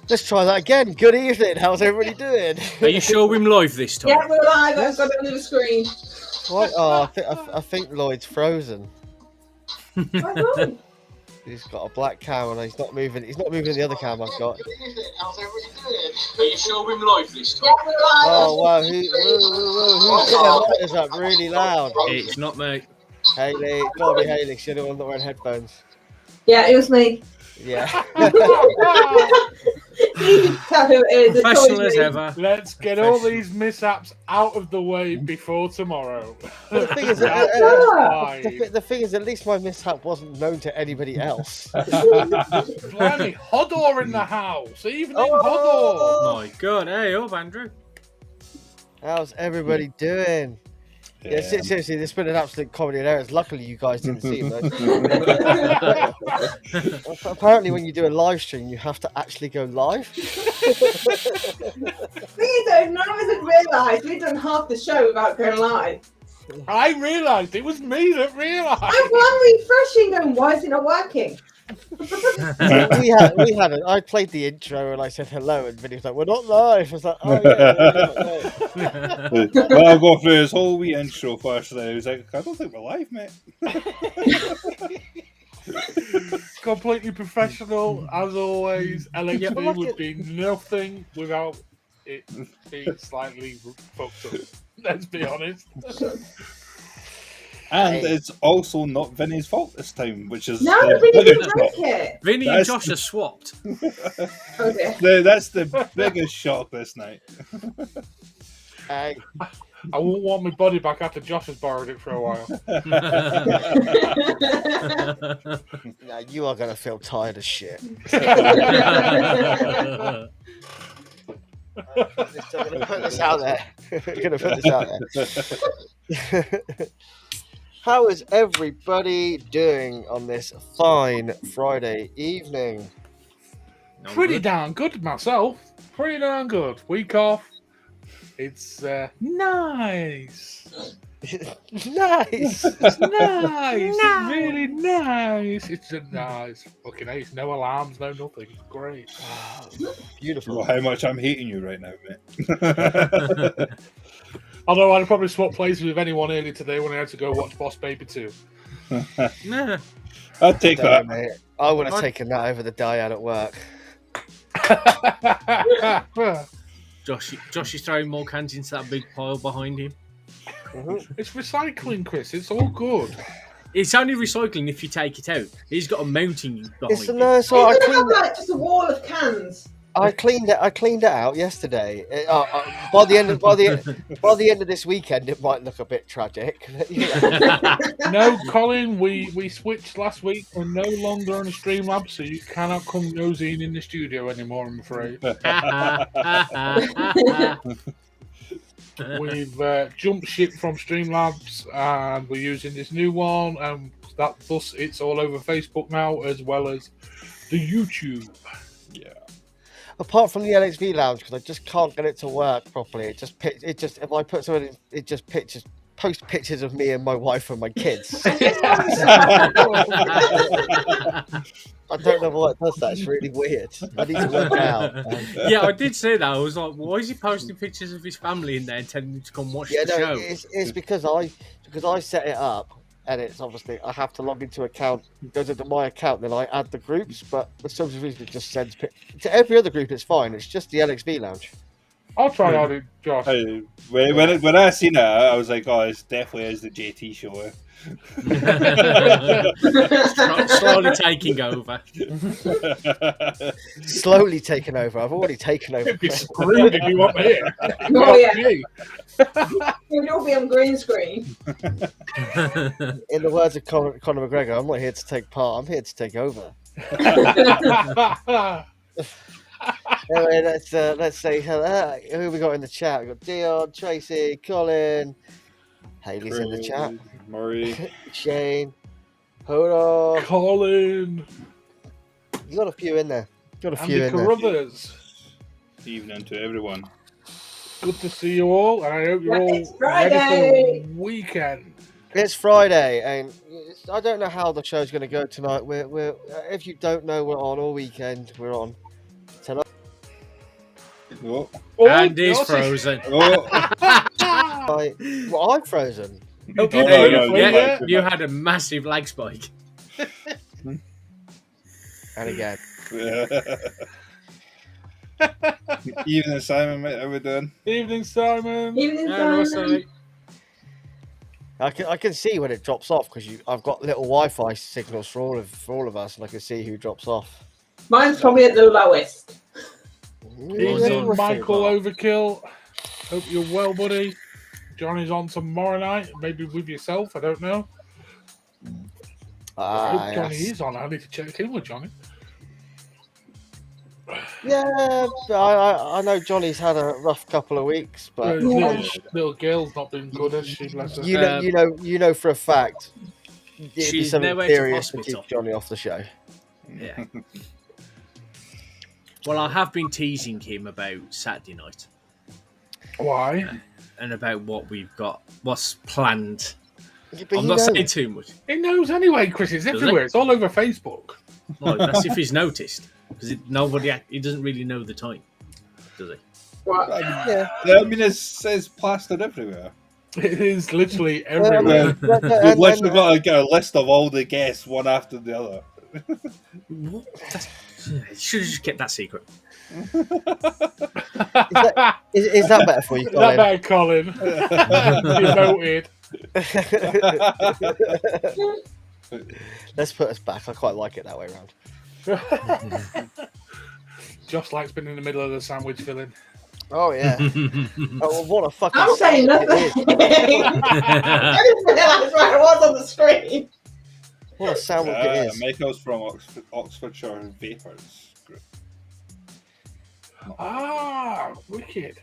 Let's try that again. Good evening. How's everybody doing? Are you sure we're live this time? Yeah, we're live. I've got it on the screen. What? Oh, I think Lloyd's frozen. He's got a black cam and he's not moving. He's not moving the other cam I've got. How's everybody doing? Are you sure we're live this time? Yeah, we're live. Oh wow! Who's got their monitors up really loud? It's not me. Haley, it's gotta be Haley. She's the one that wearing headphones. Yeah, it was me. Yeah. You can tell who it is. It's Professional always as me. ever. Let's get all these mishaps out of the way before tomorrow. But the thing is, Fine. the thing is, at least my mishap wasn't known to anybody else. Blimey, Hodor in the house. Evening, Oh! My God. Hey, up, Andrew. How's everybody doing? Yeah, seriously, this has been an absolute comedy of errors. Luckily, you guys didn't see them. Apparently, when you do a live stream, you have to actually go live. Thing is, though, none of us had realised we'd done half the show without going live. Hodor. I realised it was me that realised. I'm refreshing going, why is it not working? we hadn't. I played the intro and I said hello, and Vinny was like, "We're not live." I was like, "Oh yeah." Well, I'll go through this whole wee intro first. Then I was like, "I don't think we're live, mate." Completely professional, as always. LXV Yeah, but like would be nothing without it being slightly fucked up. Let's be honest. And Hey. it's also not Vinny's fault this time, which is No, the we didn't biggest break shock. it. Vinny and That's- Josh are swapped. Oh dear. That's the biggest shock this night. Hey, I won't want my body back after Josh has borrowed it for a while. now you are gonna feel tired as shit. I'm gonna put this out there. Gonna put this out there. How is everybody doing on this fine Friday evening? No Pretty good. darn good myself. Pretty darn good. Week off. It's nice. Nice. It's nice. It's really nice. It's a nice fucking ace. No alarms, no nothing. It's great. Beautiful. Well, how much I'm hating you right now, mate. Although I'd probably swap places with anyone earlier today when I had to go watch Boss Baby 2. Nah. I'll take that. Mate. I would have taken that over the dyad at work. Josh is throwing more cans into that big pile behind him. It's recycling, Chris. It's all good. It's only recycling if you take it out. He's got a mounting behind It's him. no, so I You're gonna have cleaned, like just a wall of cans. I cleaned it out yesterday. By the end of this weekend, it might look a bit tragic. No, Colin, we switched last week. We're no longer on a Streamlabs, so you cannot come nosying in the studio anymore, I'm afraid. We've jumped ship from Streamlabs, and we're using this new one, and thus it's all over Facebook now, as well as the YouTube. Yeah. Apart from the LXV lounge, because I just can't get it to work properly. It just if I put something, it just post pictures of me and my wife and my kids. I don't know why it does that. It's really weird. I need to work it out. Yeah, I did say that. I was like, why is he posting pictures of his family in there and telling them to come watch Yeah, the no, show? it's because I set it up, edits, obviously, I have to log into account, goes into my account, then I add the groups. But for some reason, it just sends to every other group. It's fine. It's just the LXV Lounge. I'll try out it, Josh. Hey, when I seen it, I was like, oh, it definitely is the JT show. Eh? Slowly taking over. Slowly taken over. I've already taken over. You'd be screwed if you weren't here. Oh, yeah. Me. You'll all be on green screen. In the words of Conor McGregor, I'm not here to take part. I'm here to take over. Anyway, let's say hello. Who we got in the chat? We got Dion, Tracy, Colin, Haley's in the chat. Murray, Shane, hold on. Colin. You got a few in there. Got a few Andy in there. Carruthers. evening to everyone. Good to see you all, and I hope you're all It's ready Friday. for the weekend. It's Friday, and I don't know how the show's going to go tonight. We're if you don't know, we're on all weekend. We're on tonight. Oh, And he's Josh is- frozen. oh. Well, I'm frozen. You did Oh, it, no, you Yeah, did it. you had a massive lag spike. And again, Evening, Simon, mate. How we doing? Evening, Simon. Evening, And also, Simon. I can see when it drops off because I've got little Wi-Fi signals for all of us, and I can see who drops off. Mine's probably at the lowest. Evening, on. Michael Overkill. Hope you're well, buddy. Johnny's on tomorrow night, maybe with yourself. I don't know. I hope Johnny Yes. is on. I need to check in with Johnny. Yeah, I know Johnny's had a rough couple of weeks, but Little girl's not been good, has she? Bless her. you know for a fact it'd be she's something nowhere to serious to hospital. keep Johnny off the show. Yeah. Well, I have been teasing him about Saturday night Why? and about what we've got, what's planned. Yeah, but I'm you not know. saying too much. He knows anyway, Chris. It's Does everywhere. he? It's all over Facebook. Like, that's if he's noticed, because he doesn't really know the time, does he? What? Yeah. I mean, it says plastered everywhere. It is literally Well, I everywhere. mean, We've literally got to get a list of all the guests, one after the other. What? You should have just kept that secret. is that better for you, Is that Colin? bad, Colin? Demoted. Let's put us back. I quite like it that way around. Just like being in the middle of the sandwich filling. Oh yeah. Oh, well, what a fucking. I'm saying sandwich nothing. it is. I didn't realise where it was on the screen. What a sandwich it is. Michael's from Oxfordshire Vapors Group. Ah, wicked.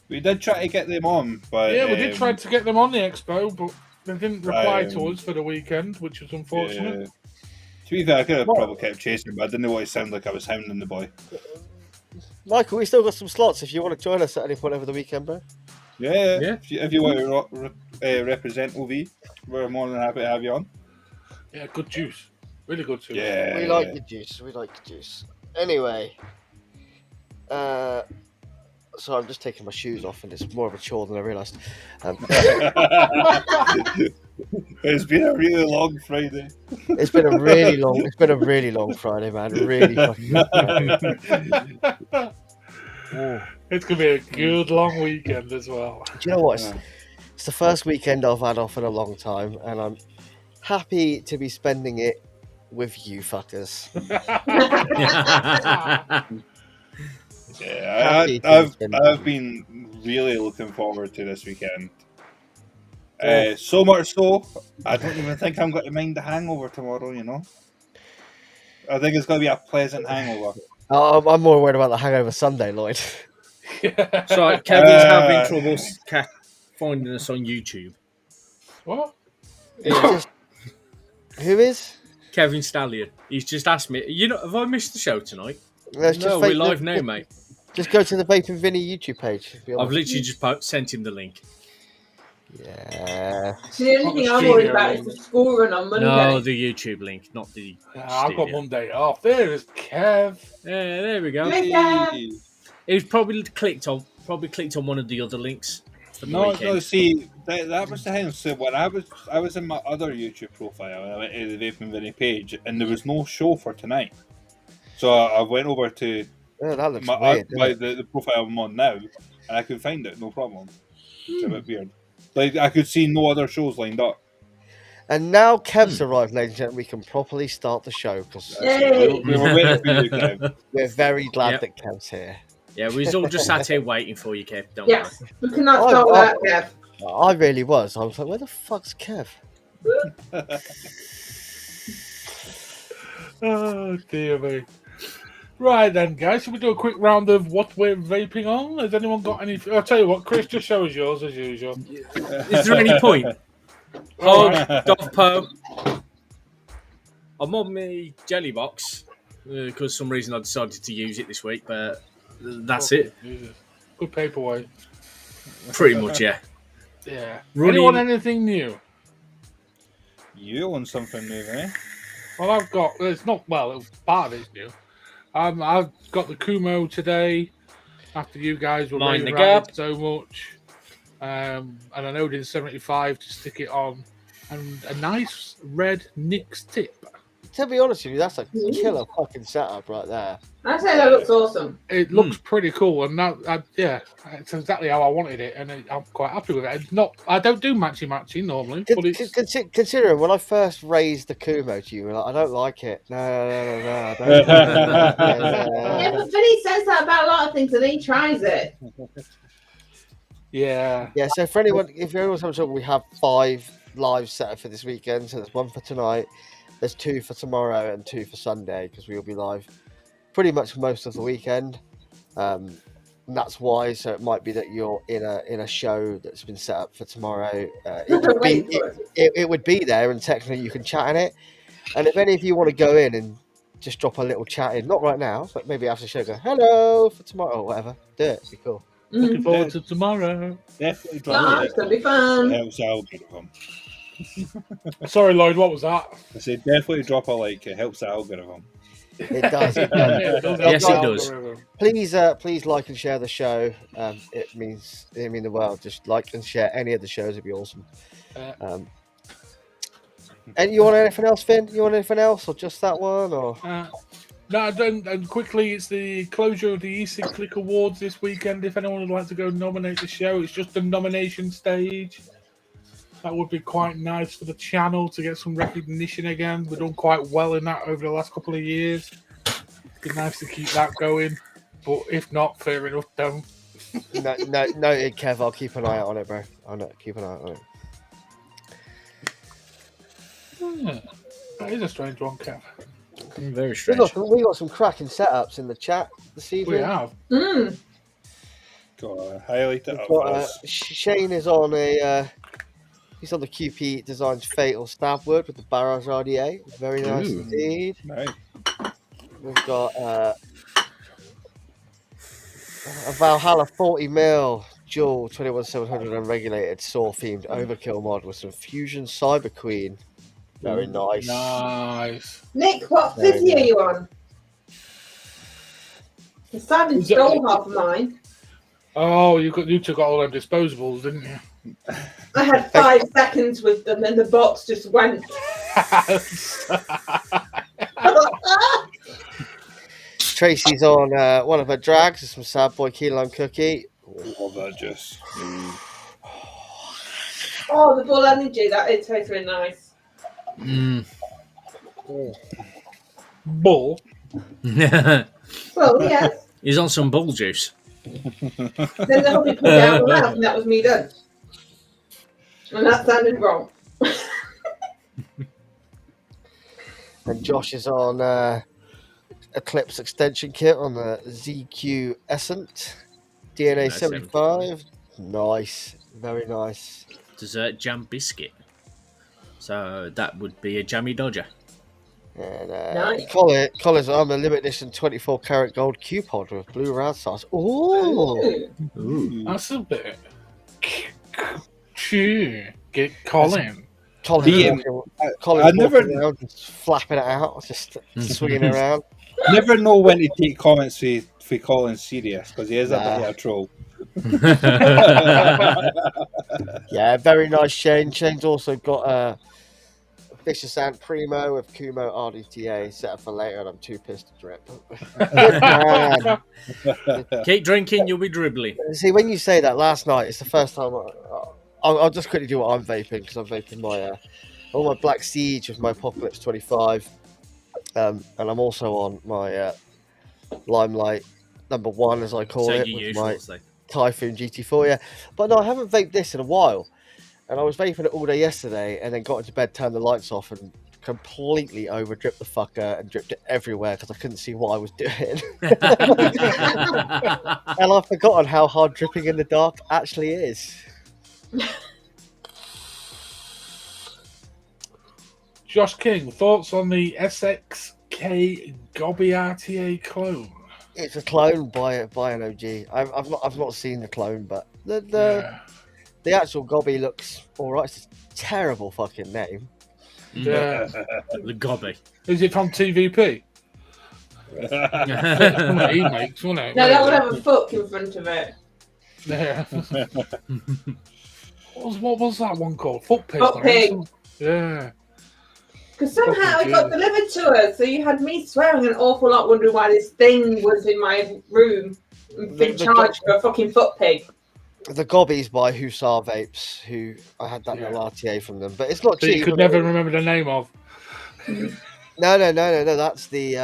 We did try to get them on, but Yeah, we did try to get them on the expo, but they didn't reply to Um, us for the weekend, which was unfortunate. yeah. To be fair, I could have probably kept chasing, but I didn't want to sound like I was hounding the boy. Michael, we still got some slots if you want to join us at any point over the weekend, bro. Yeah, Yeah. If you want to represent OV, we're more than happy to have you on. Yeah, good juice. Really good juice. Yeah. We like the juice. We like the juice. Anyway, so I'm just taking my shoes off, and it's more of a chore than I realised. It's been a really long Friday. It's been a really long. It's been a really long Friday, man. Really fucking long Friday. Oh. It's going to be a good long weekend as well. Do you know what? It's the first weekend I've had off in a long time, and I'm happy to be spending it with you fuckers. Yeah, Happy to I've spend been really looking forward to this weekend. So much so, I don't even think I'm going to mind the hangover tomorrow, you know? I think it's going to be a pleasant hangover. I'm more worried about the hangover Sunday, Lloyd. So Kevin's having trouble finding us on YouTube. What? Who is? Kevin Stallion. He's just asked me, have I missed the show tonight? Let's No, we're live now, mate. Just go to the Vaping Vinny YouTube page. I've literally just sent him the link. Yeah. So the only thing I'm worried about is the school run on Monday. No, the YouTube link, not the. I've got studio. Monday off. There is Kev. Yeah, there we go. Hey, Kev. He's probably clicked on one of the other links. for the No, weekend. see, that was the thing. So when I was in my other YouTube profile, and I went to the Vaping Vinny page, and there was no show for tonight. So I went over to Oh, that looks my weird. doesn't it? the profile I'm on now, and I could find it, no problem. It's a bit weird. Like I could see no other shows lined up. And now Kev's arrived, ladies and gentlemen. We can properly start the show because Yay! We were waiting for you, Kev. we're very glad Yep. that Kev's here. Yeah, we was all just sat here waiting for you, Kev. Don't Yes, we cannot stop that, Kev. I really was. I was like, where the fuck's Kev? Oh dear me. Right then, guys, should we do a quick round of what we're vaping on? Has anyone got any? I'll tell you what, Chris, just show us yours as usual. worry. Is there any point? All Oh, right. Dove Po. I'm on my jelly box because some reason I decided to use it this week, but that's it. Jesus. Good paperweight. Pretty much, yeah. Yeah. Running- Anyone anything new? You own something new, eh? Well, I've got. It's not. Well, part of it's new. I've got the Kumo today. After you guys were Mind raving the about gap. it so much, and I know in 75 to stick it on, and a nice red Nix tip. To be honest with you, that's a killer fucking setup right there. I say that looks awesome. It looks pretty cool, and yeah, it's exactly how I wanted it, and I'm quite happy with it. It's not. I don't do matchy normally, but it's. Considering when I first raised the Kumo to you, you were like, I don't like it. No, I don't like it. Yeah, but Vinny says that about a lot of things, and he tries it. Yeah. Yeah, so for anyone, if anyone's having trouble, we have 5 live set up for this weekend. So there's 1 for tonight, there's 2 for tomorrow, and 2 for Sunday because we will be live pretty much most of the weekend. And that's why. So it might be that you're in a show that's been set up for tomorrow. It would be there, and technically you can chat in it. And if any of you want to go in and just drop a little chat in, not right now, but maybe after the show, go hello for tomorrow or whatever. Do it. It'd be cool. Looking forward to tomorrow. Definitely Oh, drop it's it. going to be fun. It helps the algorithm. Sorry, Lloyd. What was that? I said definitely drop a like. It helps the algorithm. It does. It does. Yeah, it does help Yes, the it does. algorithm. Please like and share the show. It means the world. Just like and share any of the shows. It'd be awesome. And you want anything else, Finn? You want anything else, or just that one, or? No, and quickly, it's the closure of the E-Cyclic Awards this weekend. If anyone would like to go nominate the show, it's just the nomination stage. That would be quite nice for the channel to get some recognition again. We've done quite well in that over the last couple of years. It'd be nice to keep that going. But if not, fair enough, don't. Noted, Kev. I'll keep an eye out on it, bro. I'll keep an eye out on it. That is a strange one, Kev. Very We strange. got some cracking setups in the chat this evening. We have. Gotta highlight it We've up. got, for us. Shane is on he's on the QP Designs Fatal Stab Wood with the Barrage RDA. Very nice Ooh. indeed. Nice. We've got a Valhalla 40mm dual 21700 unregulated saw themed overkill mod with some Fusion Cyber Queen. Very nice. Nice. Nick, what Very city are you on? The Simon Is it- stole half of mine. Oh, you two got all them disposables, didn't you? I had 5 seconds with them, and the box just went. Tracy's on one of her drags with some Sad Boy Key Lime Cookie. Love that juice. Oh, the Bull Energy, that it tastes really nice. Bull. Well, yes. He's on some bull juice. Then the hubby put down the mouth, and that was me done. And that sounded wrong. And Josh is on Eclipse extension kit on the ZQ Essent DNA 75. Nice, very nice. Dessert jam biscuit. So that would be a jammy dodger. And Nice. Colin's on the limited edition 24 karat gold Q pod with blue round sauce. Ooh, Ooh. That's a bit. Get Colin. Colin's I walking never- around, just flapping it out, just swinging around. Never know when to take comments for calling serious because he is a bit of a troll. Yeah, very nice Shane. Shane's also got a Vicious Ant Primo with Kumo RDTA set up for later, and I'm too pissed to drip. Good man. Keep drinking, you'll be dribbling. See, when you say that, last night it's the first time. I'll just quickly do what I'm vaping because I'm vaping my all my Black Siege with my Apocalypse 25, and I'm also on my Limelight #1, as I call So it, you with my usually. Typhoon GT4. Yeah, but no, I haven't vaped this in a while, and I was vaping it all day yesterday, and then got into bed, turned the lights off, and completely over dripped the fucker and dripped it everywhere because I couldn't see what I was doing. And I've forgotten how hard dripping in the dark actually is. Josh King, thoughts on the SXK Gobby RTA clone? It's a clone by an OG. I've not seen the clone, but the actual Gobby looks all right. It's a terrible fucking name. Yeah. The Gobby. Is it from TVP? What he makes, wouldn't it? No, that would have a fuck in front of it. Yeah. What was that one called? Fuck Pig. Fuck Pig. Yeah. Because somehow it got delivered to us, so you had me swearing an awful lot, wondering why this thing was in my room and been charged for a fucking foot pig. The Gobbies by Hussar Vapes, who I had that little RTA from them, but it's not That cheap. you could never remember the name of. No. That's the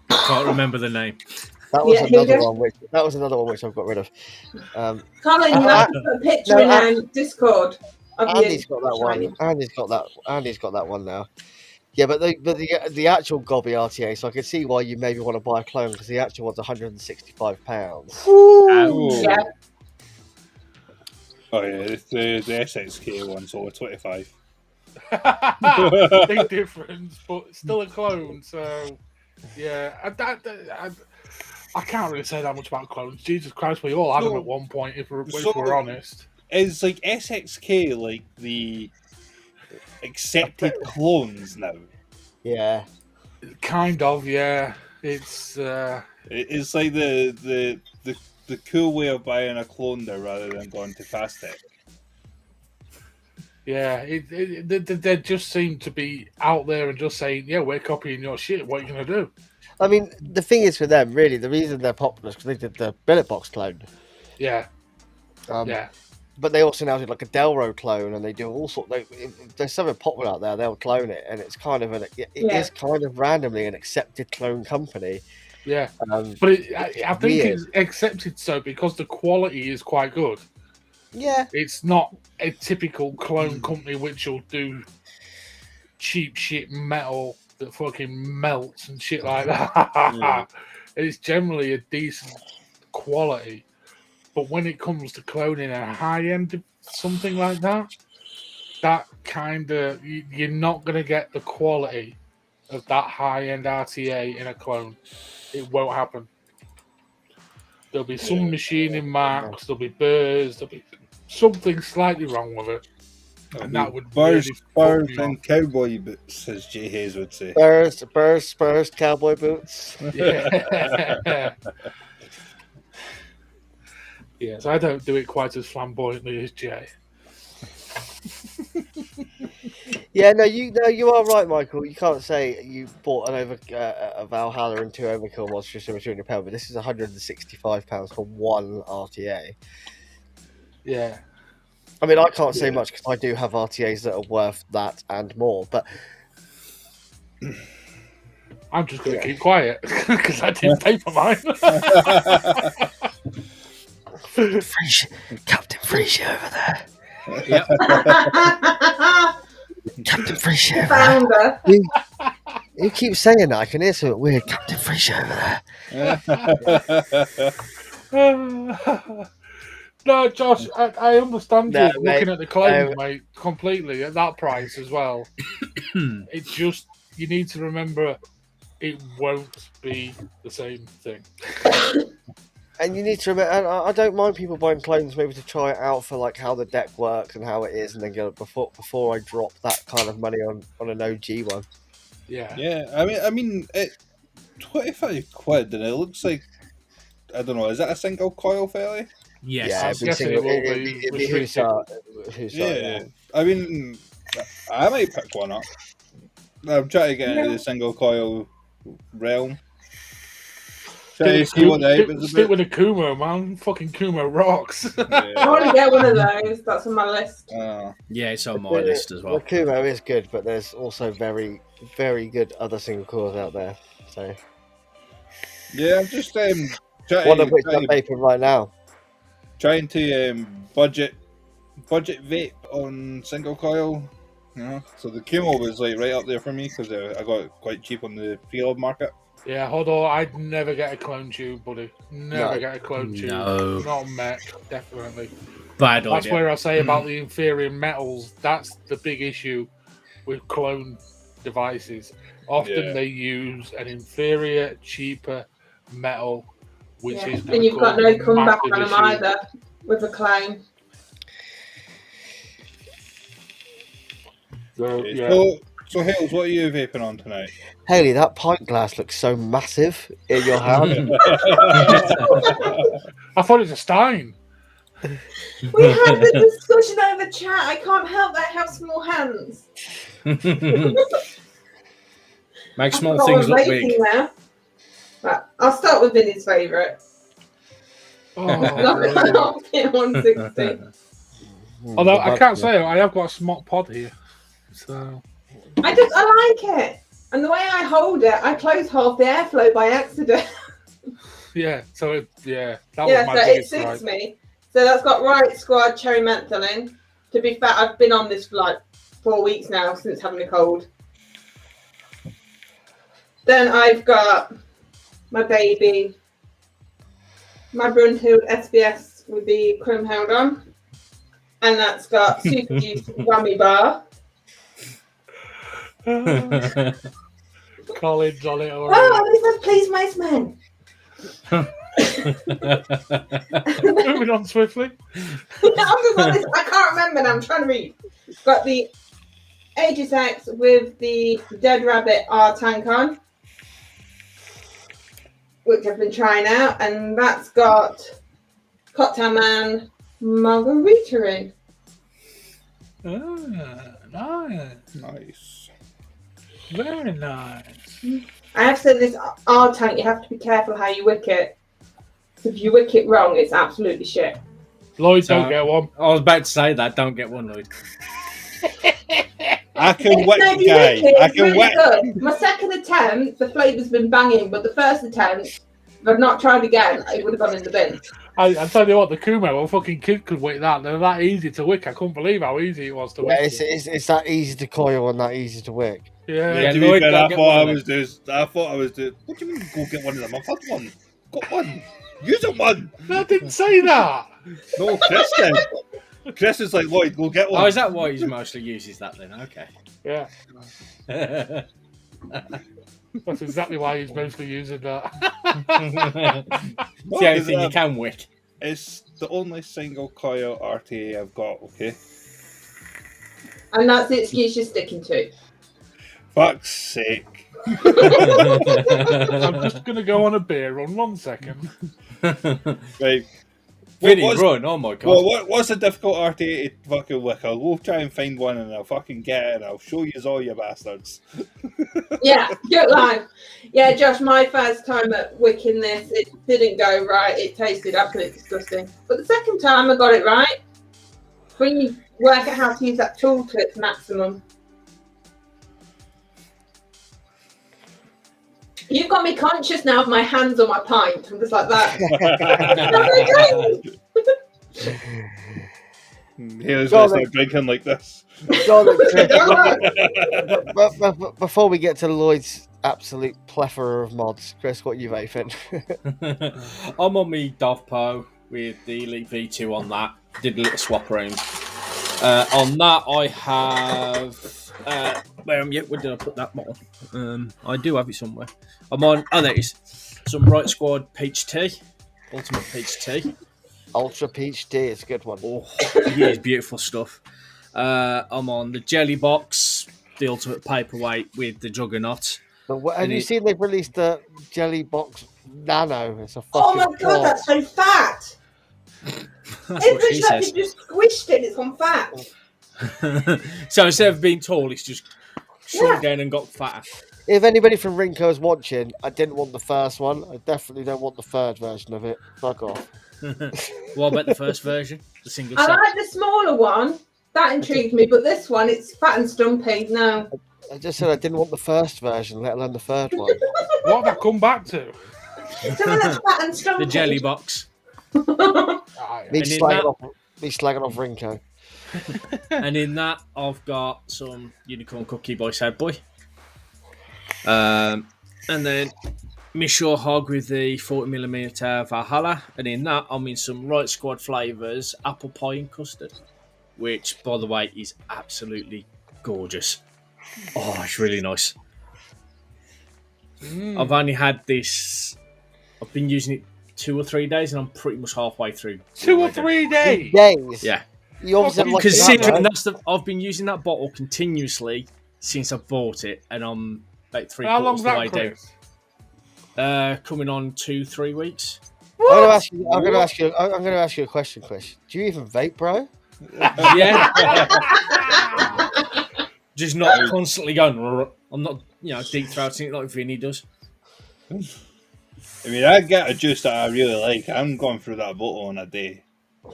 Can't remember the name. That was another one which I've got rid of. Colin, you have to put a picture in Discord of Andy's you. got that one. Andy's got that one now. Yeah, but the actual Gobby RTA, so I can see why you maybe want to buy a clone because the actual one's £165. Yeah. Oh yeah, it's the SXK one's over 25. Big difference, but still a clone. So yeah, I can't really say that much about clones. Jesus Christ, we all had them at one point. If we're honest, Is like SXK like the accepted clones now? Yeah, kind of. Yeah, it's It's like the cool way of buying a clone there rather than going to fast tech. yeah. They just seem to be out there and just saying, "Yeah, we're copying your shit. What are you gonna do?" I mean, the thing is for them, really, the reason they're popular is because they did the Billet Box clone. Yeah, yeah. But they also now do like a Delro clone, and they do all sorts. There's something popular out there. They'll clone it, and it's kind of is kind of randomly an accepted clone company. Yeah, but I think it's accepted so because the quality is quite good. Yeah, it's not a typical clone company which will do cheap shit metal that fucking melts and shit like that. It's generally a decent quality. But when it comes to cloning a high end something like that, that kind of you're not going to get the quality of that high end RTA in a clone. It won't happen. There'll be some machining marks, there'll be burrs, there'll be something slightly wrong with it. And that would burrs really and cowboy boots, as Jay Hayes would say. Spurs, cowboy boots. Yeah. Yes, I don't do it quite as flamboyantly as Jay. Yeah, no, you are right, Michael. You can't say you bought a Valhalla and 2 Overkill monsters for £200, but this is £165 for one RTA. Yeah. I mean, I can't say much because I do have RTAs that are worth that and more, but I'm just going to keep quiet because I didn't pay for mine. Captain Freezy over there. Yep. Captain Freezy over Founder. there. You keep saying that. I can hear something weird. Captain Freezy over there. No, Josh, I understand you looking mate, at the clones, mate, completely at that price as well. It's just, you need to remember it won't be the same thing. And you need to remember, I don't mind people buying clones maybe to try it out for like how the deck works and how it is, and then go before I drop that kind of money on an OG one. Yeah. Yeah, I mean, £25, and it looks like, I don't know, is that a single coil fairly? Yes. Yeah, I'm it'd be guessing single. it will It'd be be restricted. Hussar, I mean, I might pick one up. I'm trying to get into the single coil realm. Try to see what the hype is Stick about. with the Kumo, man. Fucking Kumo rocks. I want to get one of those. That's on my list. Yeah, it's on my list as well. The Kumo is good, but there's also very, very good other single cores out there. So Yeah, I'm just one of which I'm vaping right now. trying to budget vape on single coil. You know, so the Kumo was like right up there for me because I got it quite cheap on the pre-loved market. Yeah, hold on. I'd never get a clone tube, buddy. Never No. get a clone tube. No. Not mech, definitely. Bad That's idea. where I say about the inferior metals. That's the big issue with clone devices. Often they use an inferior, cheaper metal, which is and you've got no comeback on them issue. either with a clone. So Hales, what are you vaping on tonight? Haley, that pint glass looks so massive in your hand. I thought it was a Stein. We had the discussion over chat. I can't help that I have small hands. Make small things look big. Now. Right, I'll start with Vinny's favourite. Oh, Not 160. although I can't say I have got a smart pod here. So I like it. And the way I hold it, I close half the airflow by accident. yeah, so that was Yeah, my so it biggest suits gripe. me. So that's got Right Squad cherry menthol in. To be fair, I've been on this for like 4 weeks now since having a cold. Then I've got my baby, my Brunhild SBS with the chrome held on. And that's got Super Juice Whammy Bar. Collins on it already. Oh, this says Please Mice Man. Moving on swiftly. I can't remember now. I'm trying to read. Got the Aegis X with the Dead Rabbit R tank on, which I've been trying out, and that's got Cocktail Man Margarita in. Nice. Very nice. I have said this R tank, you have to be careful how you wick it. If you wick it wrong, it's absolutely shit. Lloyd, don't get one. I was about to say that. Don't get one, Lloyd. I can No, wick, if you guy. wick it, I it's can really wick. good. My second attempt, the flavour's been banging, but the first attempt, if I'd not tried again, it would have gone in the bin. I tell you what, the Kumo, a fucking kid could wick that. They're that easy to wick. I couldn't believe how easy it was to wick. It's that easy to coil and that easy to wick. Yeah. To be fair, I thought I was doing. What do you mean? Go get one of them? I've had one. Got one. Use them one. I didn't say that. No, Chris did. Chris is like, Lloyd, go get one. Oh, is that why he mostly uses that then? Okay. Yeah. That's exactly why he's mostly using that. It's the only thing you can wick. It's the only single coil RTA I've got, okay? And that's the excuse you're sticking to. Fuck's sake. I'm just going to go on a beer run 1 second. Right. Vinny, run. Oh my god. Well, what's a difficult RTA to fucking wick? I'll go try and find one and I'll fucking get it and I'll show you all you bastards. Yeah, good line. Yeah, Josh, my first time at wicking this, it didn't go right. It tasted absolutely disgusting. But the second time I got it right. When you work out how to use that tool to its maximum. You've got me conscious now of my hands on my pint. I'm just like that. Here's going to start drinking like this. But before we get to Lloyd's absolute plethora of mods, Chris, what are you vaping? I'm on me Dovpo with the Elite V2 on that. Did a little swap around. On that, I have. Where did I put that model? I do have it somewhere. I'm on. Oh, there it is. Some Right Squad Peach Tea. Ultimate Peach Tea. Ultra Peach Tea is a good one. Oh, yeah, it's beautiful stuff. I'm on the Jelly Box, the Ultimate Paperweight with the Juggernaut. Have you seen they've released the Jelly Box Nano? It's a fucking. Oh my god, that's so fat! It looks like you just squished it. It's gone fat. So instead of being tall, it's just shrunk down and got fatter. If anybody from Rinko is watching, I didn't want the first one. I definitely don't want the third version of it. Fuck off. What about the first version? The single I set? like the smaller one. That intrigued me, but this one, it's fat and stumpy. No. I just said I didn't want the first version, let alone the third one. What have I come back to? Something that's fat and stumpy. The jelly box. Me slagging off Rinko. And in that, I've got some Unicorn Cookie by Sad Boy. And then Mishore Hog with the 40mm Valhalla. And in that, I'm in some Right Squad flavours, apple pie and custard. Which, by the way, is absolutely gorgeous. Oh, it's really nice. I've only had this... I've been using it 2 or 3 days, and I'm pretty much halfway through. 2 or 3 days? Yeah. You obviously have Considering I've been using that bottle continuously since I bought it, and I'm about 3 quarters of the way down. Coming on 2-3 weeks. I'm going to ask you a question, Chris. Do you even vape, bro? Yeah. Just not constantly going. I'm not, deep throating it like Vinny does. I mean, I get a juice that I really like. I'm going through that bottle in a day.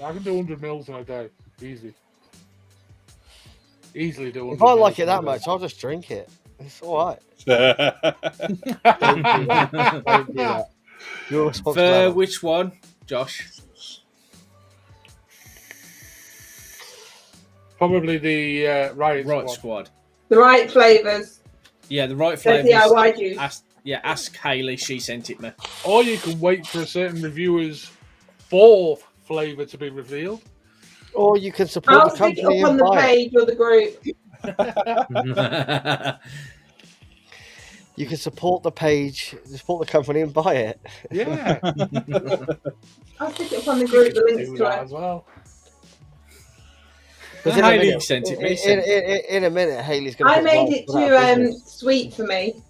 I can do 100 mils in a day. Easy. Easily do 100 If I like it that much, I'll just drink it. It's all right. Don't do that. You're responsible. For which one, Josh? Probably the Riot Squad. The right flavours. Yeah, the right flavours. DIY juice. Ask Hayley. She sent it me. Or you can wait for a certain reviewer's fourth flavour to be revealed. Or you can support the company I'll stick it up on the page or the group. You can support the page, support the company, and buy it. Yeah. I'll stick it up on the group. The links to it as well. Hayley sent it me. In a minute, Hayley's going to. I made it too sweet for me.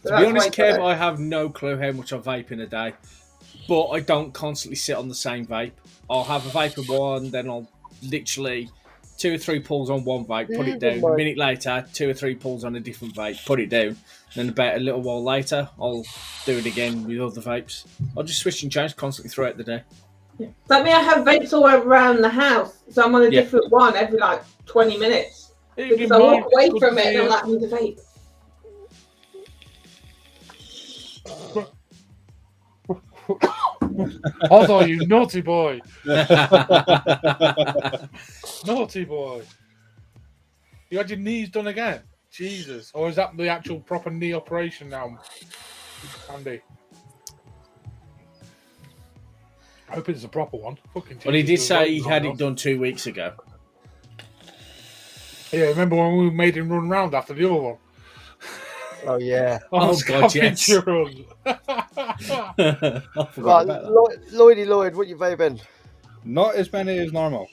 To be honest, Kev, I have no clue how much I vape in a day, but I don't constantly sit on the same vape. I'll have a vape of one, then I'll literally 2 or 3 pulls on one vape, put it down. A minute later, 2 or 3 pulls on a different vape, put it down. Then about a little while later, I'll do it again with other vapes. I'll just switch and change constantly throughout the day. Yeah. Like me, I have vapes all around the house, so I'm on a different one every 20 minutes. Because I walk away from it and I'm like, I need a vape. Although you naughty boy. Naughty boy. You had your knees done again? Jesus. Or is that the actual proper knee operation now, Andy? I hope it's a proper one. Well, he did say he had it done 2 weeks ago. Yeah, remember when we made him run round after the other one? Oh, yeah. Oh, God, yes. Right, Lloyd, what you vaping? Not as many as normal.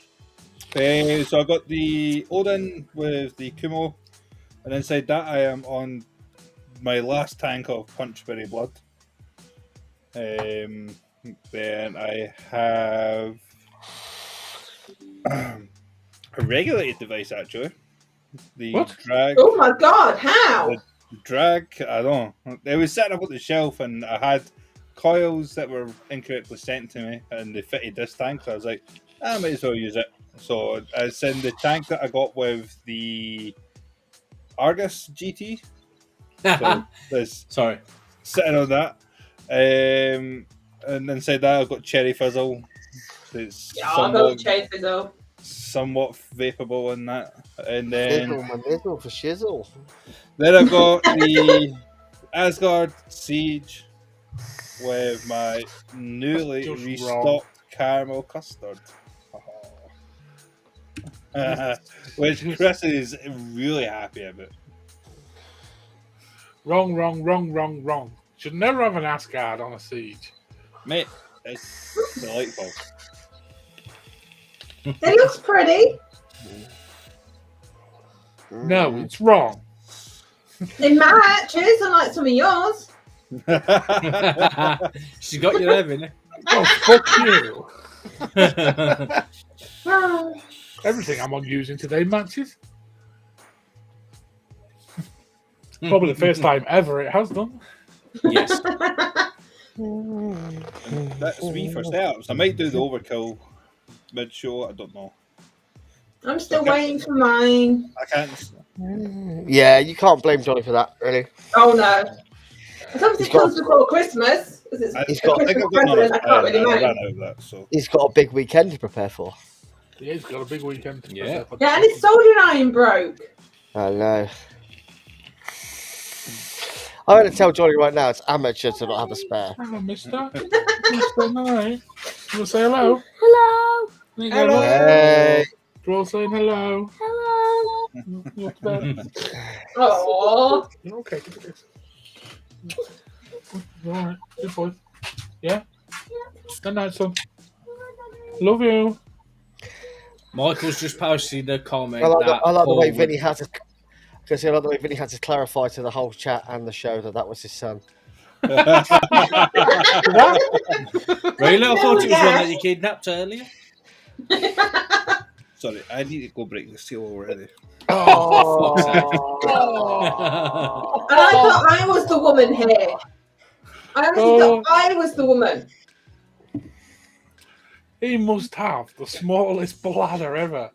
So I got the Odin with the Kumo, and inside that I am on my last tank of Punchberry Blood. Then I have a regulated device, actually. The drag. Oh my god, how? The drag, I don't know. It was set up on the shelf, and I had coils that were incorrectly sent to me, and they fitted this tank, so I was like, I might as well use it. So it's in the tank that I got with the Argus GT. So sorry, sitting on that. And inside that I've got Cherry Fizzle. So it's I've got Cherry Fizzle. Somewhat vapeable in that. And then Fizzle for shizzle. Then I've got the Asgard Siege with my newly restocked caramel custard. Which Chris is really happy about. Wrong. Should never have an Asgard on a siege. Mate, it's delightful. It looks pretty. No, it's wrong. In matches, unlike some of yours. She's got you there, Vinny. Oh, fuck you. Oh, Everything I'm on using today matches. Probably the first time ever it has done. Yes. That's me for setups. I might do the overkill mid-show. I don't know. I'm still waiting for mine. I can't. Yeah, you can't blame Johnny for that, really. Oh no. As long as He's it got- comes before Christmas, because it's He's a got- I think Christmas I've got none of present, I can't really I make. ran out of that. So He's got a big weekend to prepare for. Yeah, he's got a big weekend. to Yeah. prepare for. Yeah, and his soldering iron broke. I know. I'm going to tell Johnny right now it's amateur to not have a spare. Hello, mister. Mister, night. You want to say hello? Hello. There you Hello. go. Hey. We're all saying hello. Hello. You're to bed. Oh. Okay, look at this. All right, good boy. Yeah? Good night, son. Love you. Michael's just posted a comment. I like the way Paul Vinny had to. Because I like the way Vinny had to clarify to the whole chat and the show that was his son. Really? I thought it was one that you kidnapped earlier. sorry, I need to go break the seal already. Oh, And I thought I was the woman here. I honestly thought I was the woman. He must have the smallest bladder ever.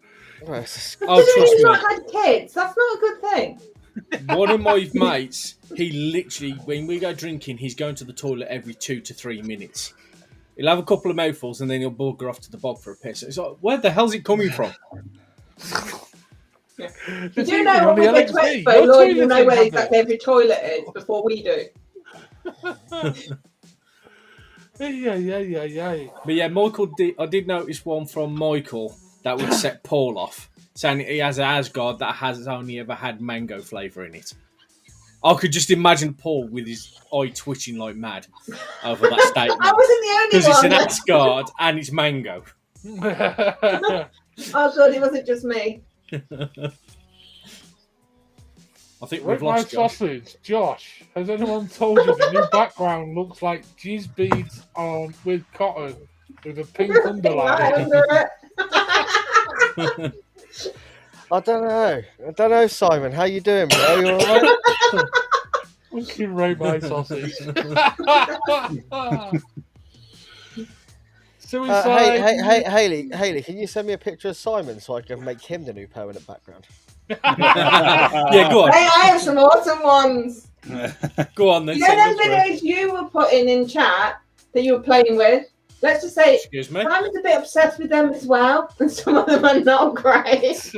Oh, Considering trust he's me. not had kids, that's not a good thing. One of my mates, he literally, when we go drinking, he's going to the toilet every 2 to 3 minutes. He'll have a couple of mouthfuls and then he'll bugger off to the bog for a piss. It's like, where the hell's it coming from? You do know when we go to Expo, Lloyd will know where exactly every toilet is before we do. Yeah. But yeah, I did notice one from Michael that would set Paul off, saying he has an Asgard that has only ever had mango flavour in it. I could just imagine Paul with his eye twitching like mad over that statement. I wasn't the only Because it's an one. Asgard and it's mango. Oh god, it wasn't just me. I think Rate we've my lost Josh. sausage, Josh. Has anyone told you the new background looks like jizz beads on with cotton with a pink Right underline? under it. I don't know, Simon. How you doing, bro? You all right? Fucking rate my sausage. Suicide. Haley, can you send me a picture of Simon so I can make him the new permanent background? Yeah, go on. Hey, I have some awesome ones. Go on then. You know send them us through. videos you were putting in chat that you were playing with? Let's just say Excuse me. Simon's a bit obsessed with them as well, and some of them are not great.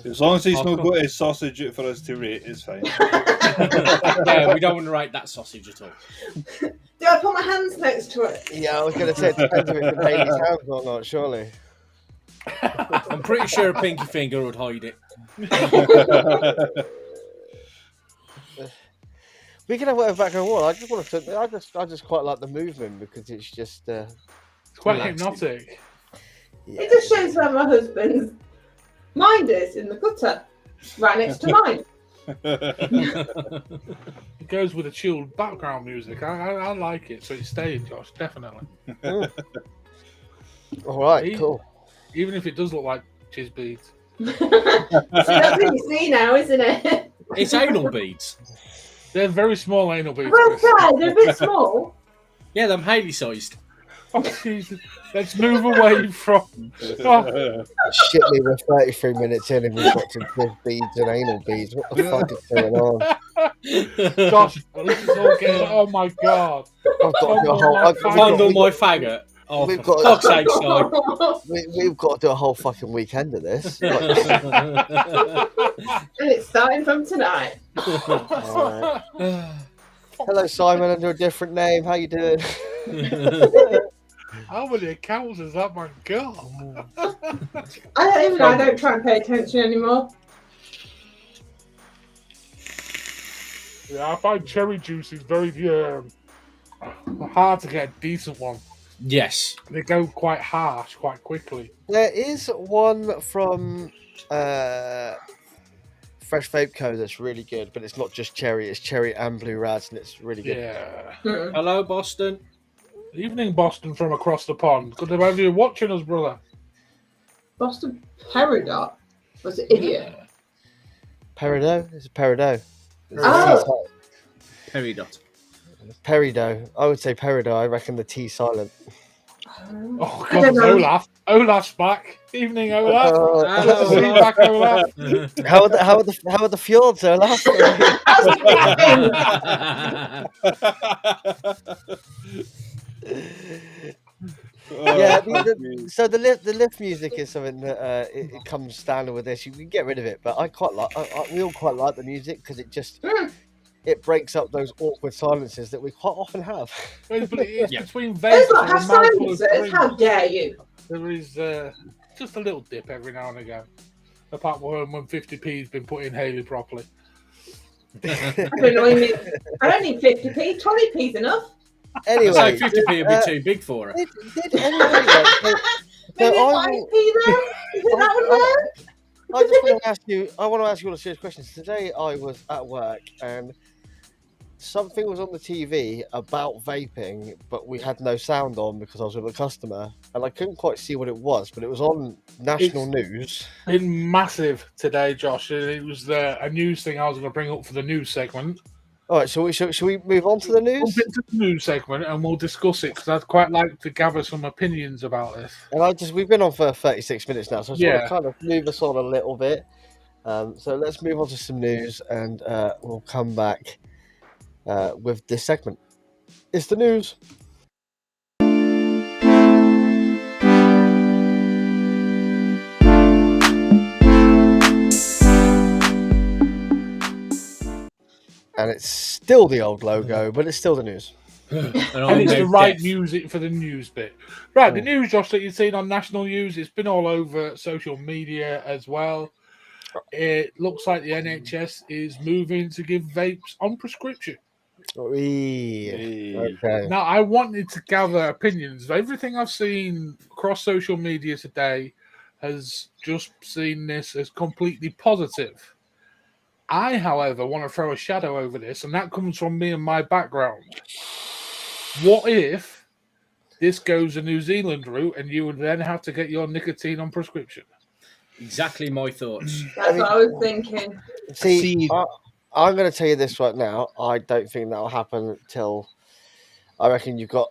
As long as he's Oh, not cool. got his sausage out for us to rate, it's fine. Yeah, we don't want to rate that sausage at all. Do I put my hands next to it? Yeah, I was going to say it depends if it's in Haley's hands or not, surely. I'm pretty sure a pinky finger would hide it. We can have whatever background we want. I just quite like the movement because it's just It's quite Relaxing. hypnotic. yeah. It just shows where my husband's mind is in the gutter, right next to mine. It goes with the chilled background music. I like it, so it's staying, Josh, definitely. All right, cool. Even if it does look like jizz beads. See, that's what you see now, isn't it? It's anal beads. They're very small anal beads. Well Chris. said, they're a bit small. Yeah, them Haley sized. Oh, Jesus. Let's move away from. Oh, Shit me, we're 33 minutes in and we've got to give beads and anal beads. What the fuck is going on? Josh, this is all getting. Oh my god. I've got to do a whole. Fondle my faggot. Oh, We've for got- fuck's sake, Si. We've got to do a whole fucking weekend of this. Like, And it's starting from tonight. all right. Hello, Simon, under a different name. How you doing? How many accounts has that man got? I don't try and pay attention anymore. Yeah, I find cherry juice is very hard to get a decent one. Yes. They go quite harsh quite quickly. There is one from Fresh Vape Co. that's really good, but it's not just cherry; it's cherry and blue raz, and it's really good. Yeah. Hello, Boston. Evening, Boston, from across the pond. Good to have you watching us, brother. Boston Peridot was an idiot. Yeah. Peridot? It's a peridot. It's a Oh. T silent. Peridot. Peridot. I would say peridot. I reckon the T silent. Oh, I God, don't know. Olaf. Olaf's back. Evening, Olaf. Hello, See you Olaf. back, Olaf. How are the fjords, Olaf? How's the Yeah, so the lift music is something that it comes standard with this. You can get rid of it, but I quite like. We all quite like the music because it just it breaks up those awkward silences that we quite often have. But it's Yeah. between Those vapes lot and have a mouthful of silencers. drink. How dare you? There is just a little dip every now and again. Apart from when 50p's been put in Haley properly. I don't know what you mean. I don't need 50p. 20p's enough. Anyway, So 50p would be too big for her. did anybody Maybe I 5p will- then. Is it that would work? I just want to ask you. I want to ask you all a serious question. Today I was at work and something was on the TV about vaping, but we had no sound on because I was with a customer, and I couldn't quite see what it was. But it was on national news. Been massive today, Josh. It was a news thing I was going to bring up for the news segment. All right, should we move on to the news? Jump into the news segment and we'll discuss it because I'd quite like to gather some opinions about this. And we've been on for 36 minutes now, so I just want Yeah. to kind of move us on a little bit. So let's move on to some news, and we'll come back with this segment. It's the news. And it's still the old logo, but it's still the news. And it's the right music for the news bit. Right, the news, Josh, that you've seen on national news, it's been all over social media as well. It looks like the NHS is moving to give vapes on prescription. Okay. Now, I wanted to gather opinions. Everything I've seen across social media today has just seen this as completely positive. I, however, want to throw a shadow over this, and that comes from me and my background. What if this goes a New Zealand route and you would then have to get your nicotine on prescription? Exactly my thoughts. That's what I was thinking. See, I'm going to tell you this right now. I don't think that'll happen until I reckon you've got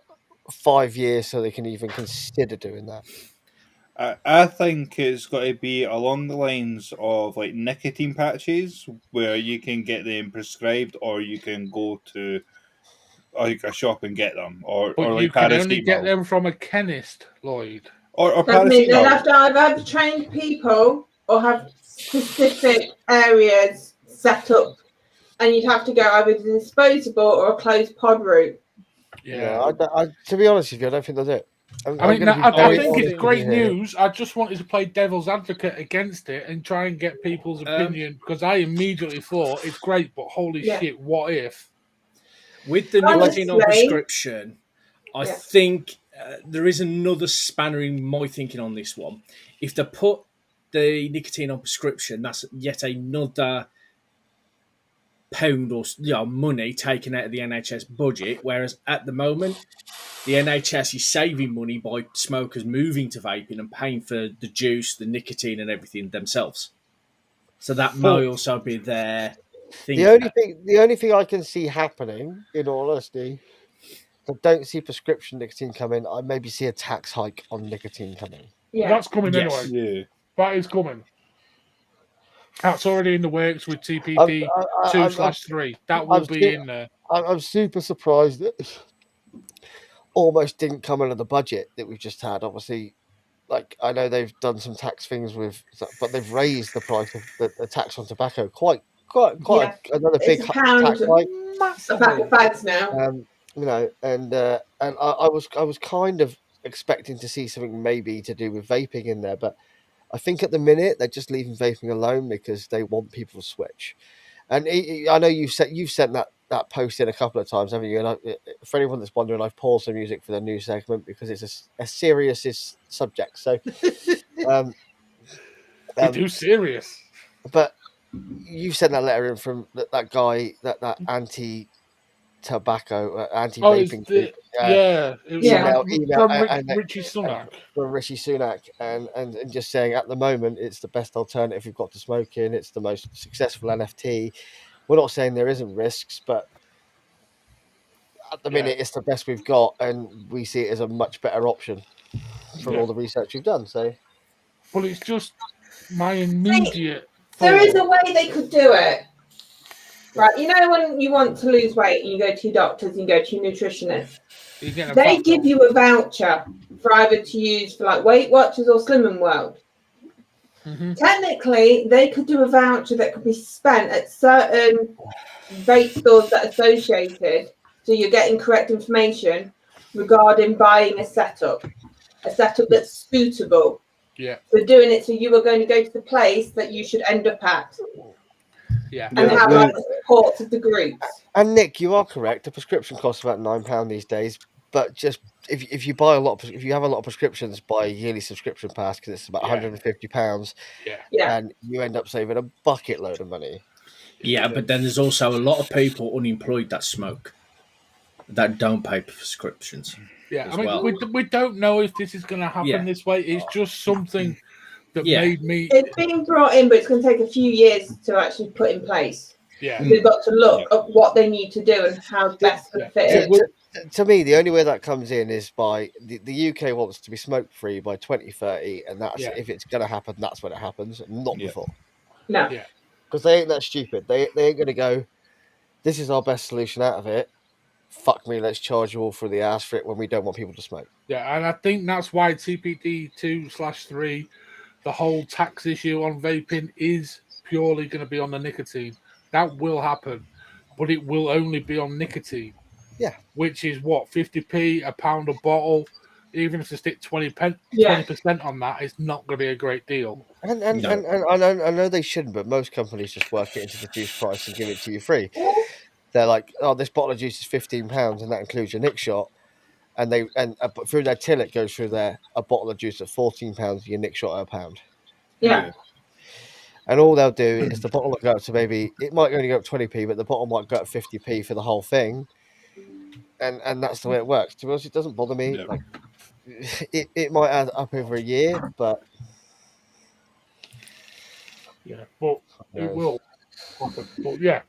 5 years so they can even consider doing that. I think it's got to be along the lines of like nicotine patches, where you can get them prescribed, or you can go to like a shop and get them, or But like you can only get paracetamol. them from a chemist, Lloyd. Or That means they'll paracetamol. have to either have trained people or have specific areas set up, and you'd have to go either the disposable or a closed pod route. Yeah, to be honest with you, I don't think they'll do it. I think it's great news. I just wanted to play devil's advocate against it and try and get people's opinion because I immediately thought it's great, but holy shit, what if? With the nicotine on Honestly, prescription, I think there is another spanner in my thinking on this one. If they put the nicotine on prescription, that's yet another pound or money taken out of the NHS budget, whereas at the moment, the NHS is saving money by smokers moving to vaping and paying for the juice, the nicotine and everything themselves. So that may also be their thing. The only thing I can see happening, in all honesty, I don't see prescription nicotine coming. I maybe see a tax hike on nicotine coming. Yeah. That's coming Yes. anyway. That is coming. That's already in the works with TPP 2/3. That will be in there. I'm super surprised that almost didn't come under the budget that we've just had. Obviously, like I know they've done some tax things but they've raised the price of the tax on tobacco quite another big It's a pound tax hike. a pack of fags now. You know, and I was kind of expecting to see something maybe to do with vaping in there, but I think at the minute they're just leaving vaping alone because they want people to switch. And I know you've sent that post in a couple of times, haven't you? And for anyone that's wondering, I've paused the music for the news segment because it's a serious subject. So, we do serious. But you sent that letter in from that guy, that anti-tobacco, Oh, anti-vaping it's group. it was Yeah. Email from and Richie Sunak. from Rishi Sunak, and just saying at the moment it's the best alternative we've got to smoking. It's the most successful NFT. We're not saying there isn't risks, but at the minute it's the best we've got, and we see it as a much better option from Yeah. all the research we've done. So Well, it's just my immediate There is a thought. way they could do it. Right, you know when you want to lose weight and you go to your doctors and you go to your nutritionist, You get a they fat give bill. you a voucher for either to use for like Weight Watchers or Slim and World. Technically, they could do a voucher that could be spent at certain vape stores that are associated, so you're getting correct information regarding buying a setup that's suitable. Yeah. So doing it so you are going to go to the place that you should end up at. Yeah. And have like the support of the groups. And Nick, you are correct. A prescription costs about £9 these days. But just if you buy if you have a lot of prescriptions, buy a yearly subscription pass because it's about £150, Yeah. and you end up saving a bucket load of money. Yeah, but then there's also a lot of people unemployed that smoke that don't pay for prescriptions. Yeah, as I mean, well. we don't know if this is going to happen this way. It's just something that made me. It's been brought in, but it's going to take a few years to actually put in place. Yeah. They've got to look at what they need to do and how best to fit it. To me, the only way that comes in is by the UK wants to be smoke free by 2030, and that's if it's going to happen, that's when it happens, not before. No. Yeah. Because they ain't that stupid. They ain't going to go, this is our best solution out of it. Fuck me, let's charge you all for the ass for it when we don't want people to smoke. Yeah, and I think that's why TPD 2/3, the whole tax issue on vaping is purely going to be on the nicotine. That will happen, but it will only be on nicotine. Yeah. Which is what, 50p, a pound a bottle. Even if they stick 20% on that, it's not going to be a great deal. And I know they shouldn't, but most companies just work it into the juice price and give it to you free. They're like, oh, this bottle of juice is £15, and that includes your nick shot. And through their till, it goes through there a bottle of juice at £14, your nick shot at £1. Yeah. And all they'll do is the bottle will go up to maybe, it might only go up 20p, but the bottle might go up 50p for the whole thing. And that's the way it works. To be honest, it doesn't bother me. Like, it might add up over a year, but but it will happen. But yeah,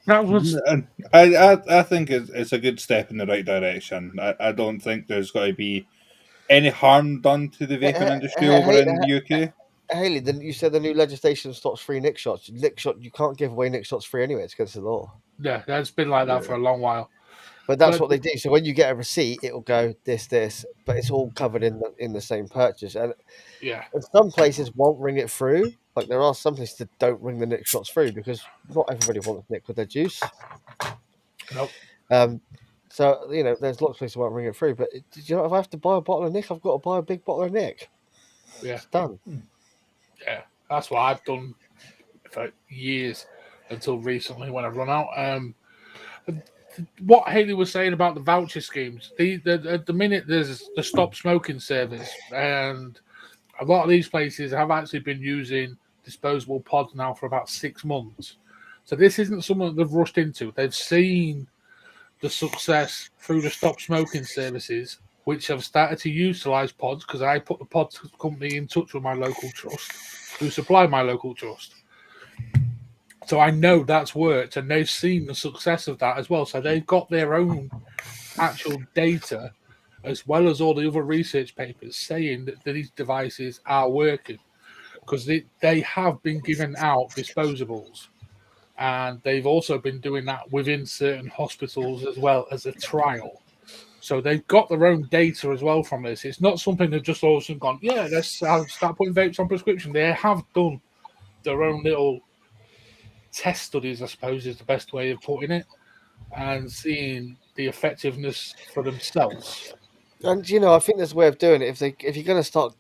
that was. And I think it's a good step in the right direction. I don't think there's got to be any harm done to the vaping industry over in the UK. Haley, you said the new legislation stops free nick shots. You can't give away nick shots free anyway. It's against the law. Yeah, that's been like that for a long while. But that's what they do. So when you get a receipt, it will go this, but it's all covered in the same purchase. And some places won't ring it through. Like there are some places that don't ring the nick shots through because not everybody wants nick with their juice. Nope. So there's lots of places that won't ring it through. But if I have to buy a bottle of nick, I've got to buy a big bottle of nick. Yeah, it's done. Yeah, that's what I've done for years until recently when I run out. What Haley was saying about the voucher schemes, at the minute there's the stop smoking service, and a lot of these places have actually been using disposable pods now for about 6 months. So this isn't something that they've rushed into. They've seen the success through the stop smoking services, which have started to utilize pods, because I put the pods company in touch with my local trust, who supply my local trust. So I know that's worked, and they've seen the success of that as well. So they've got their own actual data, as well as all the other research papers saying that these devices are working, because they have been giving out disposables, and they've also been doing that within certain hospitals as well as a trial. So they've got their own data as well from this. It's not something they've just all of a sudden gone, yeah, let's start putting vapes on prescription. They have done their own little test studies, I suppose, is the best way of putting it, and seeing the effectiveness for themselves. And I think there's a way of doing it. If you're going to start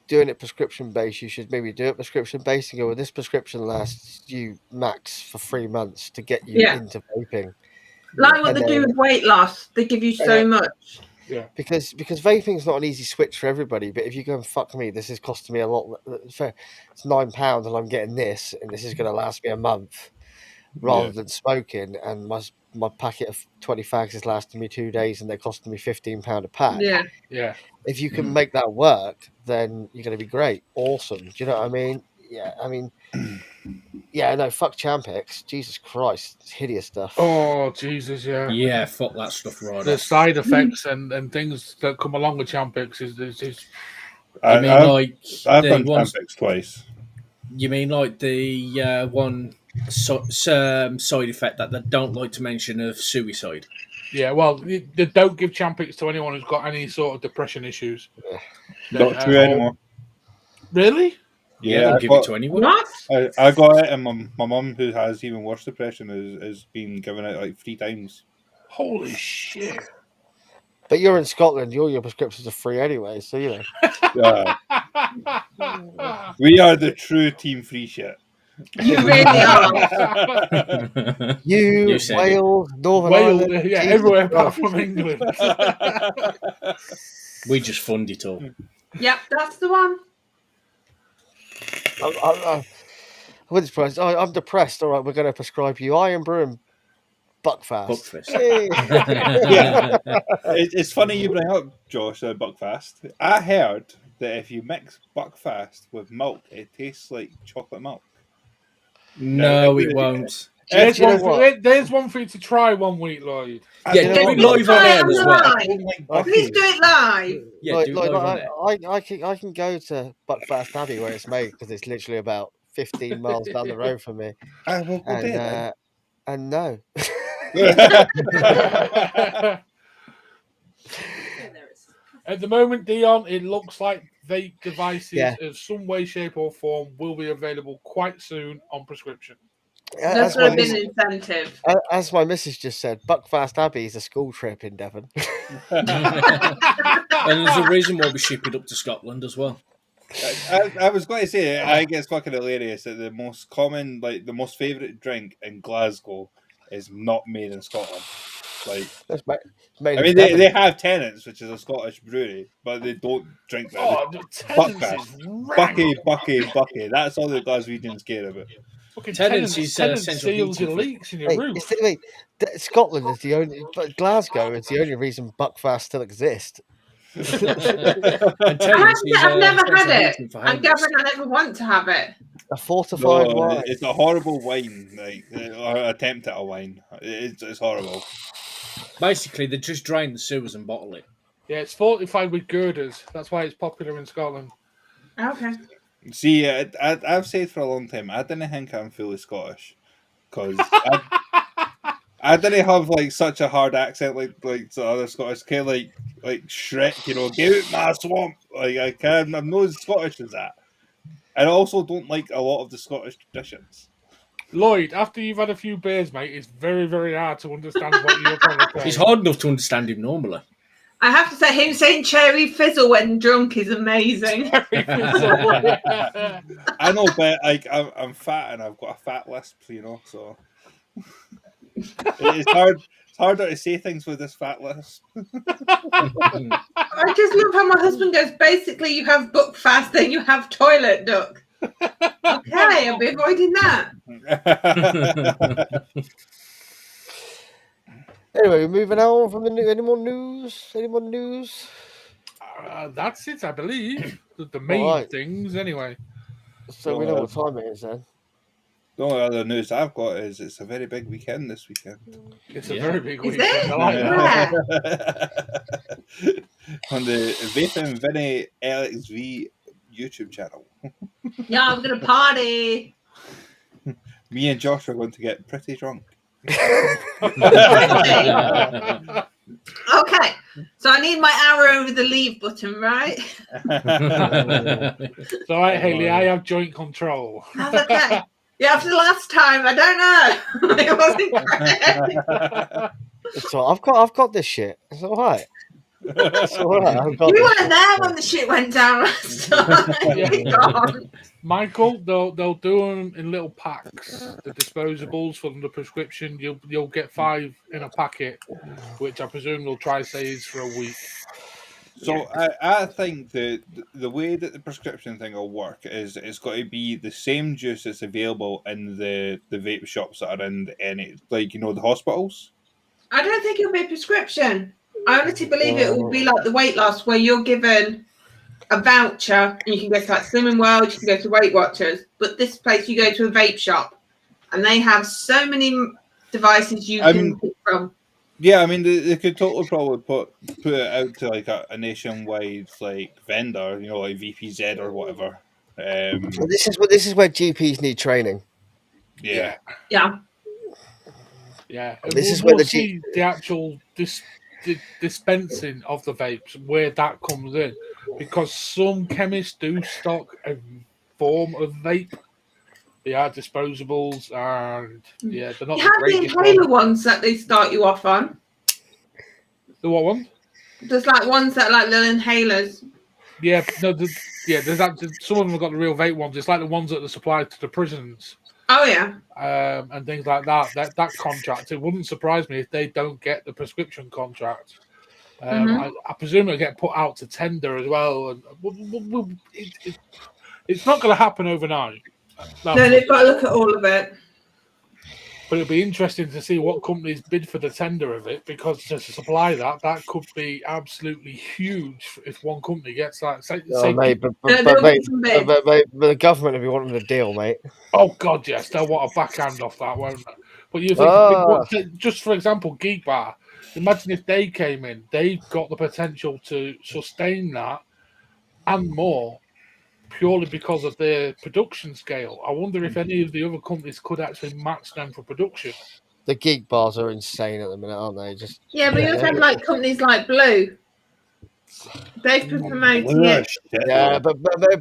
doing it prescription based, you should maybe do it prescription based and go, well, this prescription lasts you max for 3 months to get you into vaping. Like what they do with weight loss, they give you so much. Yeah. Because vaping's not an easy switch for everybody. But if you go and fuck me, this is costing me a lot. It's £9, and I'm getting this, and this is going to last me a month, rather than smoking. And my packet of 20 fags is lasting me 2 days, and they're costing me £15 a pack. Yeah. Yeah. If you can make that work, then you're going to be great, awesome. Do you know what I mean? Yeah, I mean. Yeah, no, fuck Champex. Jesus Christ, it's hideous stuff. Oh Jesus, yeah. Yeah, fuck that stuff right The off. side effects and things that come along with Champix is I mean, I've the done ones. Champix twice. You mean like the one side effect that they don't like to mention of suicide? yeah. Well, they don't give Champix to anyone who's got any sort of depression issues. Not true anymore. Really? Yeah, Yeah, they'll I give got- it to anyone. What? I got it, and my mum, who has even worse depression, has been given it like 3 times. Holy shit! But you're in Scotland, all your prescriptions are free anyway, so you know. We are the true team free shit. You really are. You, said Wales, Northern Wales, Ireland, yeah, Jesus everywhere apart Christ. from England. We just fund it all. Yep, that's the one. I wouldn't surprise. I'm depressed. All right, we're going to prescribe you Iron Brew and Buckfast. Buckfast. Yay. Yeah. It's funny you bring up, Josh, Buckfast. I heard that if you mix Buckfast with milk, it tastes like chocolate milk. No, it won't. There's, Do you know one what? there's one for you to try one week, Lloyd. Yeah, you know do what? it live on air as well. I don't like Bucky. Please do it live. Yeah, do it live on air. I can go to Buckfast Abbey where it's made because it's literally about 15 miles down the road from me. I will go there. And no. At the moment, Dion, it looks like vape devices Yeah. of some way, shape, or form will be available quite soon on prescription. That's As my, going to be missus, an incentive. as my missus just said, Buckfast Abbey is a school trip in Devon. And there's a reason why we ship it up to Scotland as well. I was going to say, I think it's fucking hilarious that the most common, like the most favourite drink in Glasgow is not made in Scotland. Like, That's made I in mean, Devon. they have Tennant's, which is a Scottish brewery, but they don't drink that. Oh, the Tennant's is rank. Bucky. That's all the Glaswegians care about. Fucking Tennant's is, Tennant's central seals your heating. leaks in your Hey, roof. Scotland is the only, but Glasgow is the only reason Buckfast still exists. And I've never had it. heating for And homeless. Gavin, I never want to have it. A fortified wine. It's a horrible wine, like or attempt at a wine. It's horrible. Basically, they just drain the sewers and bottle it. Yeah, it's fortified with girders. That's why it's popular in Scotland. Okay. See, I've said for a long time, I didn't think I'm fully Scottish because I didn't have like such a hard accent like the other Scottish, kind of like Shrek, you know, get out my swamp. Like I'm not as Scottish as that. And I also don't like a lot of the Scottish traditions. Lloyd, after you've had a few beers, mate, it's very, very hard to understand what you're trying to say. It's hard enough to understand him normally. I have to say, him saying cherry fizzle when drunk is amazing. I know, but like I'm fat and I've got a fat lisp, you know, so it's hard. It's harder to say things with this fat lisp. I just love how my husband goes, basically, you have book fast, then you have toilet duck. Okay, I'll be avoiding that. Anyway, moving on from the new. Any more news? Any more news? That's it, I believe. The main Alright. things, anyway. So we know what time it is then. The only other news I've got is it's a very big weekend this weekend. It's a Yeah. very big Is weekend. it? I like that. Where? On the Vape and Vinny LXV YouTube channel. Yeah, I'm going to party. Me and Josh are going to get pretty drunk. Okay, so I need my arrow over the leave button, right? It's all right, Haley, I have joint control. That's okay. Yeah, after the last time, I don't know. It wasn't great. So I've got this shit. It's all right. It's all right. I've got You this. weren't there when the shit went down last time. Go on. Michael, they'll do them in little packs. The disposables from the prescription, you'll get 5 in a packet, which I presume they'll try say is for a week. So I think that the way that the prescription thing will work is it's got to be the same juice that's available in the vape shops that are in any, like, you know, the hospitals. I don't think it'll be a prescription. I honestly believe it will be like the weight loss, where you're given a voucher and you can go to like Slimming World, you can go to Weight Watchers, but this place you go to a vape shop and they have so many devices you can pick from. Yeah, I mean, they could totally probably put it out to like a nationwide like vendor, you know, like VPZ or whatever. This is where GPs need training. Yeah. Yeah. Yeah. And This is we'll where see the actual dispensing of the vapes, where that comes in, because some chemists do stock a form of vape. They are disposables, and yeah, they're not You the have the greatest inhaler ones that they start you off on. The what one? There's like ones that are like little inhalers. Yeah, no, there's actually, some of them have got the real vape ones. It's like the ones that are supplied to the prisons. Oh yeah. And things like that. That contract, it wouldn't surprise me if they don't get the prescription contract. I presume it'll get put out to tender as well. And it's not going to happen overnight. No, they've got to look at all of it. But it'll be interesting to see what companies bid for the tender of it, because to supply that could be absolutely huge if one company gets that. Mate, but the government will be wanting a deal, mate. Oh God, yes, they'll want a backhand off that, won't they? But you think, just for example, Geek Bar. Imagine if they came in, they've got the potential to sustain that and more, purely because of their production scale. I wonder if any of the other companies could actually match them for production. The Geek Bars are insane at the minute, aren't they? But you've had like companies like Blue. They've been promoting it. Yeah, but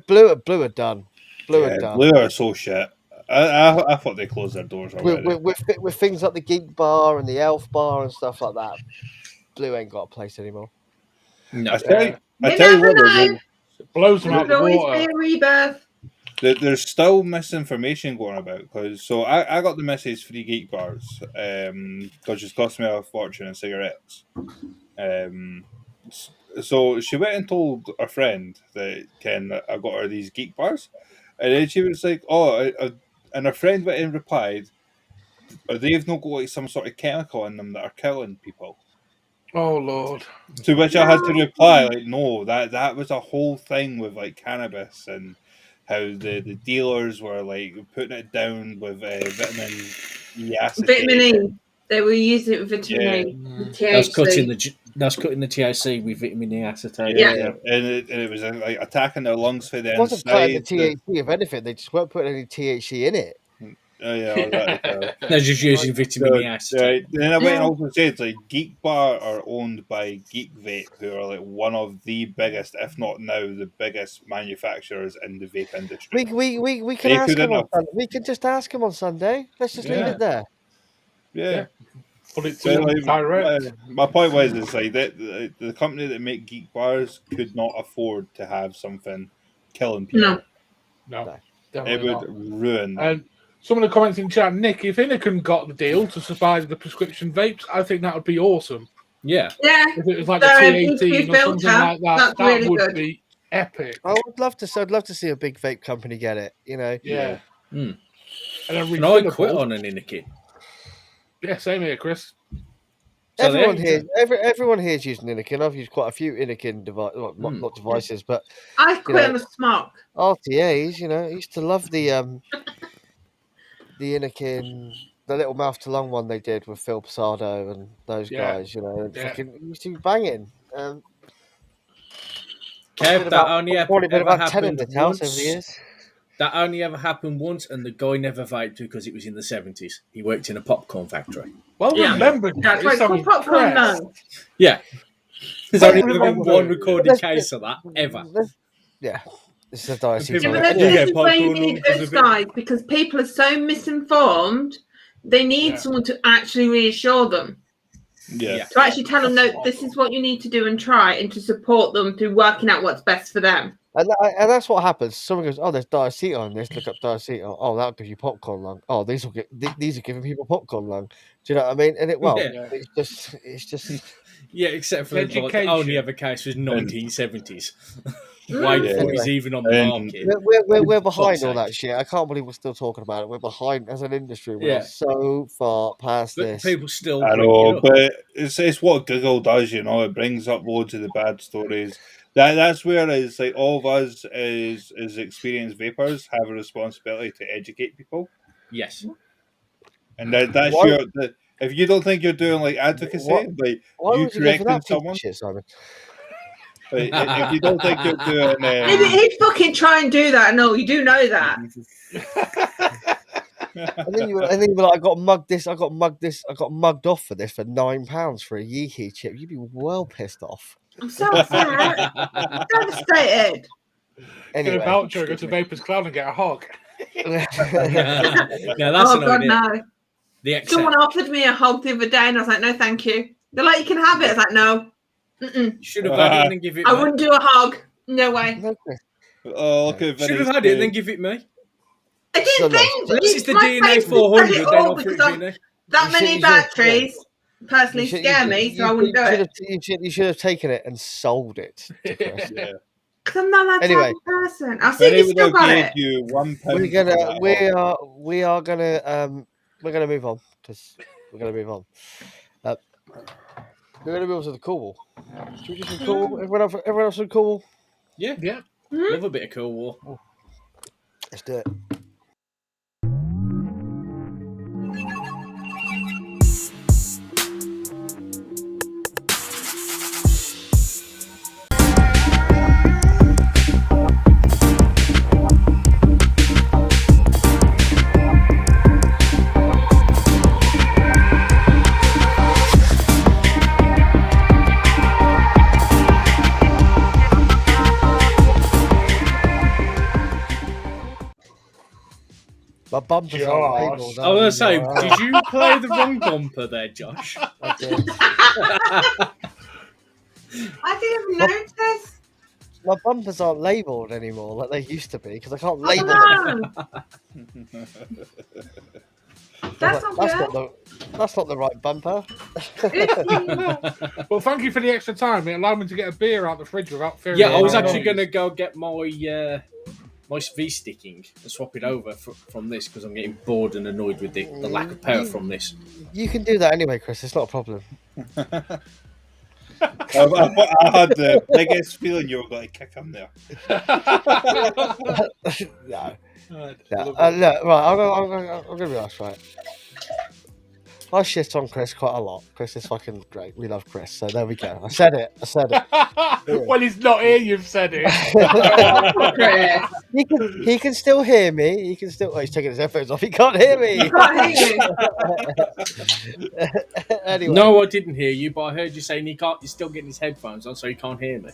Blue are done. Blue are so shit. I thought they closed their doors already. With things like the Geek Bar and the Elf Bar and stuff like that, Blue ain't got a place anymore. No. I tell you what, it blows them out the water. Always be a rebirth. There's still misinformation going about, because I got the message for the Geek Bars because it's cost me a fortune in cigarettes. So she went and told her friend that I got her these Geek Bars, and then she was like, and her friend went and replied, they've not got like some sort of chemical in them that are killing people. Oh Lord! To which I had to reply, like, no, that was a whole thing with like cannabis and how the dealers were like putting it down with vitamin E acetate. Vitamin E. They were using it with vitamin E. That's cutting the THC with vitamin E acetate. Yeah. And it was like attacking their lungs for the It wasn't cutting the THC of anything. They just weren't putting any THC in it. Oh yeah, they're just using vitamin E acetate. Then I went and also said, like, Geek Bar are owned by Geek Vape, who are like one of the biggest, if not now the biggest manufacturers in the vape industry. We can ask them on Sunday. We can just ask them on Sunday. Let's just leave it there. Yeah. But it's direct. My point was, is like the company that make Geek Bars could not afford to have something killing people. No, it would ruin them. And some of the comments in chat, Nick, if Inican got the deal to supply the prescription vapes, I think that would be awesome. Yeah. If it was like a T18 or something like that, that really would be epic. I would love to. I'd love to see a big vape company get it. You know. Yeah. And I quit on an Inican. Yeah, same here, Chris. So everyone here is using Inican. I've used quite a few Inican not devices, but I quit on a smock. RTAs, you know, I used to love the Inican, the little mouth to lung one they did with Phil Posado and those guys, you know, fucking used to be banging. Kev, that only probably been about 10 in happened the house once. over the years. That only ever happened once, and the guy never vaped because it was in the 70s. He worked in a popcorn factory. Well remembered. That's right, popcorn man. Yeah. There's only been one recorded case of that, ever. Yeah. This is a diocese. This is where you need those guys, because people are so misinformed, they need someone to actually reassure them. Yeah. To actually tell them, no, this is what you need to do and try, and to support them through working out what's best for them. And that's what happens. Someone goes, "Oh, there's diacetyl on this. Look up diacetyl. Oh, that'll give you popcorn lung. Oh, these are giving people popcorn lung. Do you know what I mean?" And Yeah. it's just Yeah, except for the only Education. other case was 1970s. Way before it was even on the And- market. we're For behind fuck's all sake. that shit. I can't believe we're still talking about it. We're behind as an industry. We're Yeah. so far past But this. people still I bring know, it up. but it's what Google does, you know. It brings up loads of the bad stories. That's where it's like all of us as experienced vapors have a responsibility to educate people, Yes. and that's Why- if you don't think you're doing like advocacy, like Why you would you go for correcting that piece someone, of shit, Simon? like, if you don't think you're doing, Maybe he'd fucking try and do that. No, you do know that. And then you were like, I got mugged off for this for £9 for a Yeehee chip. You'd be well pissed off. I'm so upset. Devastated. Get Anyway, a voucher, go to Vapor's Cloud and get a hog. No, that's Oh an God, idea. no! The accept. Someone offered me a hog the other day, and I was like, "No, thank you." They're like, "You can have it." I was like, "No, mm-mm. Should have had it and then give it I me. wouldn't do a hog. No way." no, Chris. oh, look at Should have Vinny's had it and then face. give it me. I didn't So no, think. This is the my DNA face said 400, it then all I'll put because it I'm- in there. that You many should- batteries personally You should- scare you me, should- so I wouldn't do it. You should have taken it and sold it to Chris. Yeah. Because I'm not that Anyway. type of person. I'll see if Vinny you would still have got gave it. you £1. We're gonna move on because we're gonna move on. We're gonna move on to the cool. Should we do some cool? Everyone else some cool? Yeah. Yeah. Love a bit of Cool War. Let's do it. My bumper's Josh. on labelled. I was going to say, did you play the wrong bumper there, Josh? I did. I didn't notice. My bumpers aren't labelled anymore like they used to be because I can't Oh, label them. no. That's not good. That's not the right bumper. Well, thank you for the extra time. It allowed me to get a beer out the fridge without fearing. Yeah, I was Yeah. actually going to go get my my V-sticking and swap it over from this because I'm getting bored and annoyed with the lack of power from this. You can do that anyway, Chris. It's not a problem. I had the biggest feeling you were going to kick him there. No. Right. Look, right, I'm gonna be honest, right? I shit on Chris quite a lot. Chris is fucking great. We love Chris, so there we go. I said it. Well, he's not here. You've said it. Chris, He can still hear me. He can still. Oh, he's taking his headphones off. He can't hear me. I can't hear you. Anyway, No, I didn't hear you, but I heard you saying he's still getting his headphones on, so he can't hear me.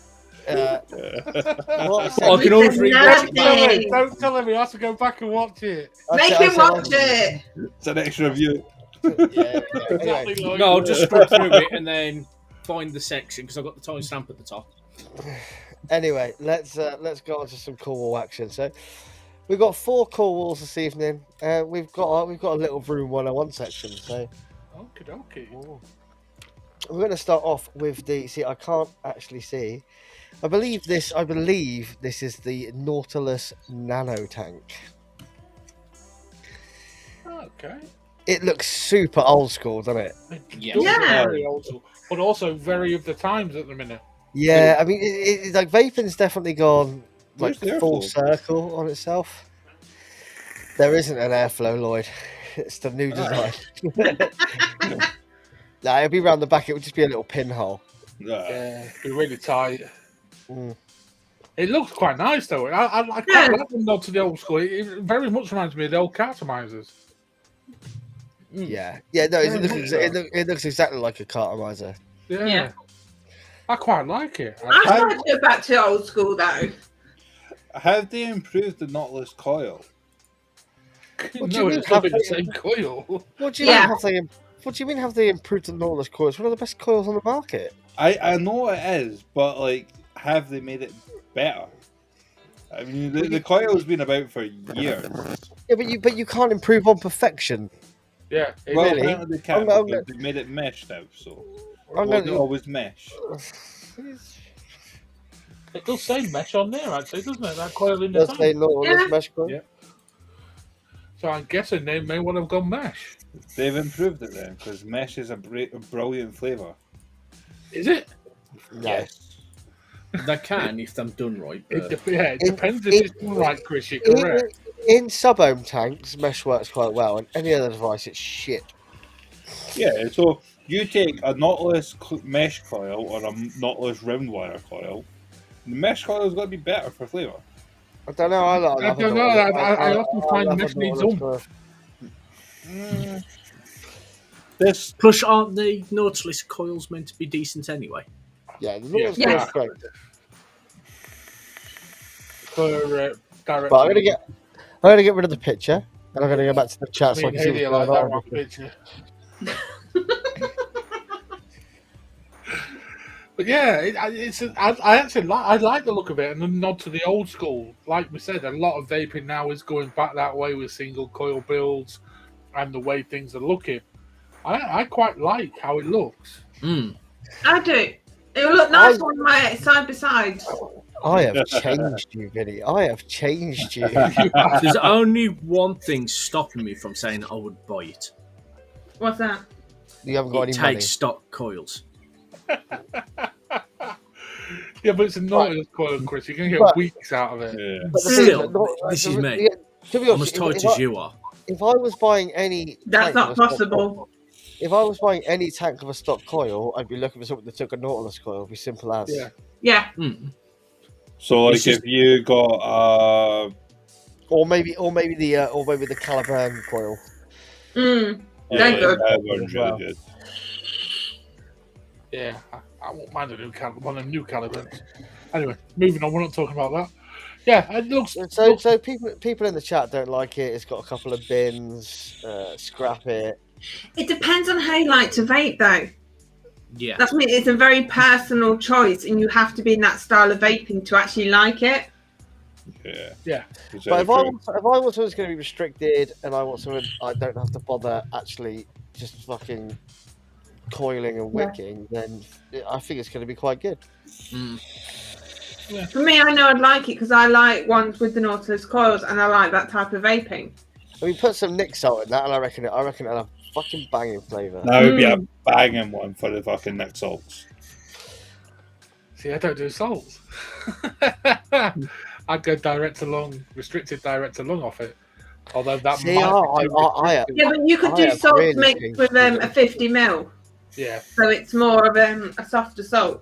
what I said- I can always said rewatch it. nothing. Don't tell him. He has to go back and watch it. Make him watch it. It's an extra view. Yeah. Exactly Anyway, like No, I'll that. just scroll through it and then find the section because I've got the timestamp at the top. anyway, let's go on to some cool wall action. So we've got 4 cool walls this evening. We've got a little room 101 section. So Okie dokie. we're going to start off with the. See, I can't actually see. I believe this is the Nautilus Nano Tank. Okay. It looks super old school, doesn't it? Yeah. Does look Yeah. very old school, but also very of the times at the minute. Yeah, I mean, it's like vaping's definitely gone like Where's the full airflow? circle on itself. There isn't an airflow, Lloyd. It's the new design. Nah, it'd be round the back. It would just be a little pinhole. Yeah, be really tight. Mm. It looks quite nice though. I like Yeah. that nod to the old school. It very much reminds me of the old cartomizers. Yeah, yeah. No, Yeah, it looks exactly like a cartomizer. Yeah. Yeah. I quite like it. I'm trying to go back to old school though. Have they improved the Nautilus coil? What do you No, mean, it's still have the they- same coil. What do you Yeah. mean? What do you mean have they improved the Nautilus coil? It's one of the best coils on the market. I know it is, but like, have they made it better? I mean, the coil has been about for years. Yeah, but you can't improve on perfection. Yeah, Well, really? apparently they can. I'm Because they made it mesh now, so I'm well, gonna- they always mesh. it does say mesh on there, actually, doesn't it? That coil in the Does they tank. Nautilus Yeah. mesh coil? Yeah. So I'm guessing they may well have gone mesh. They've improved it then, because mesh is a brilliant flavour. Is it? No. They can if they're done right. It But it depends if it's done right, Chris. You're In, correct. in sub-ohm tanks, mesh works quite well, and any other device, it's shit. Yeah, so you take a Nautilus mesh coil or a Nautilus round wire coil, the mesh coil is going to be better for flavour. I don't know. I I don't know. I often find love a mesh needs Nautilus oomph. coil. This plus, aren't the Nautilus coils meant to be decent anyway? Yeah, the Nautilus Yeah. coil is great. For direct. But I'm gonna get rid of the picture, and I'm gonna go back to the chat so I Me can and see Haley what's like going that on. one picture. But yeah, I like the look of it and the nod to the old school. Like we said, a lot of vaping now is going back that way with single coil builds and the way things are looking. I quite like how it looks. Mm. I do. It'll look nice on my side by side. I have changed you, Vinny. I have changed you. There's only one thing stopping me from saying I would buy it. What's that? You haven't got It any money. takes stock coils. Yeah, but it's a Nautilus coil, Chris. You're going to But- get weeks out of it. yeah. But the thing Still, is, not- this is me. yeah, to be I'm honest, as tight if as I- you are. If I was buying any, That's tank not of a stock possible. coil- if I was buying any tank of a stock coil, I'd be looking for something that took a Nautilus coil. It'd be simple as. Yeah. Yeah. Mm. So like It's just- if you got Or maybe the Caliban coil. They're good. that one's Wow. really good. Yeah, I won't mind a new Caliban. Anyway, moving on. We're not talking about that. Yeah, it looks. So people in the chat don't like it. It's got a couple of bins. Scrap it. It depends on how you like to vape, though. Yeah. That's me. It's a very personal choice, and you have to be in that style of vaping to actually like it. Yeah. Yeah. It's But very if true. I want something that's going to be restricted, and I want something I don't have to bother actually just fucking coiling and wicking, then I think it's going to be quite good. Mm. For me, I know I'd like it because I like ones with the Nautilus coils, and I like that type of vaping. I mean, put some Nick salt in that, and I reckon it'll have fucking banging flavour. That would be a banging one for the fucking Nick salts. See, I don't do salts. I'd go restricted direct to lung off it. Although that See, might I- be too I- restricted. Yeah, but you could I do have salt really mixed changed with it. a 50 mil, Yeah, so it's more of a softer salt.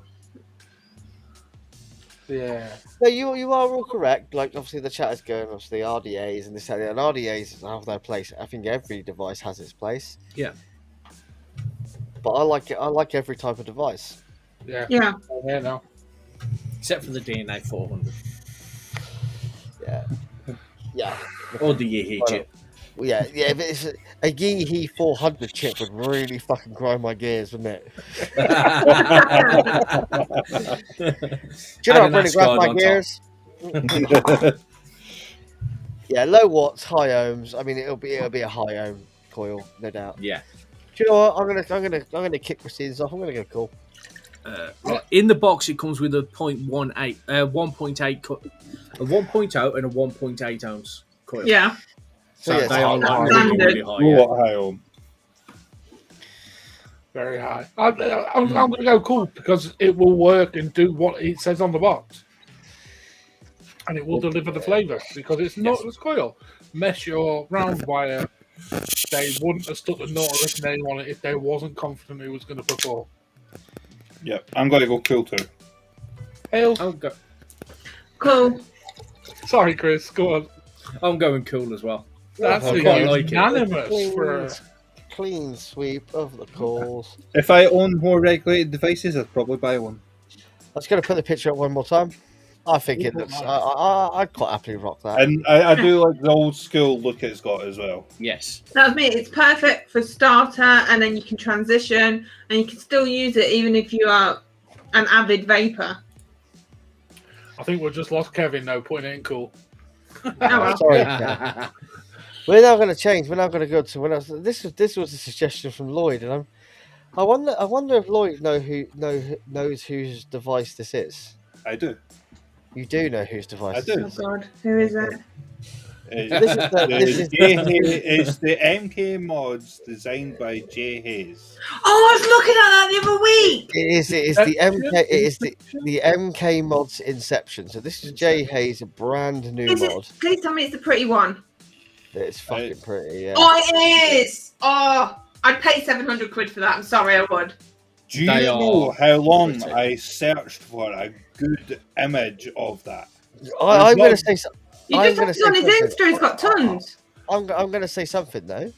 yeah. No, you are all correct. Like, obviously, the chat is going, obviously, RDAs and this and that. And RDAs have their place. I think every device has its place. Yeah. But I like it. I like every type of device. Yeah. Yeah. Yeah, no. Except for the DNA 400 Yeah. Yeah. or the Yee chip. Yeah, yeah. But it's a Yeehee 400 chip would really fucking grind my gears, wouldn't it? Do you know what really grinds my gears? Yeah, low watts, high ohms. I mean, it'll be a high ohm coil, no doubt. Yeah. Do you know what? I'm gonna kick Christine's off. I'm gonna go cool. In the box, it comes with a 1.8, a 1.0 and a 1.8 ounce coil. Yeah. So Yeah, they are it's like high. really, really high. Yeah. What high ohm? Very high. I'm going to go cool because it will work and do what it says on the box. And it will deliver the flavour because it's Nautilus coil. Mesh your round wire. They wouldn't have stuck the Nautilus name on it if they wasn't confident it was going to perform. Yep, I'm going to go cool too. Hail. I'll go. Cool. Sorry, Chris. Go on. I'm going cool as well. That's I quite like it. unanimous. For Clean sweep of the calls. If I own more regulated devices, I'd probably buy one. I was gonna put the picture up one more time. I think it looks. I'd quite happily rock that. And I do like the old school look it's got as well. Yes. That's me. It's perfect for starter, and then you can transition, and you can still use it even if you are an avid vapor. I think we've just lost Kevin now, putting it in cool. Oh, well. Sorry, Kev. We're now going to change. We're now going to go to when else. This was a suggestion from Lloyd, and I wonder if Lloyd knows whose device this is. I do. You do know whose device I this do. Oh is. God, who is it? It's the MK mods designed by Jay Hayes. Oh, I was looking at that the other week. It is the MK. It is the MK mods Inception. So this is Jay Hayes, a brand new mod. Please tell me it's the pretty one. It's fucking pretty. Yeah. Oh, it is. Oh, I'd pay 700 quid for that. I'm sorry, I would. Do you They know are how long pretty. I searched for a good image of that? I'm going to say. You I'm just gonna have to on his say Insta. He's got tons. I'm going to say something though.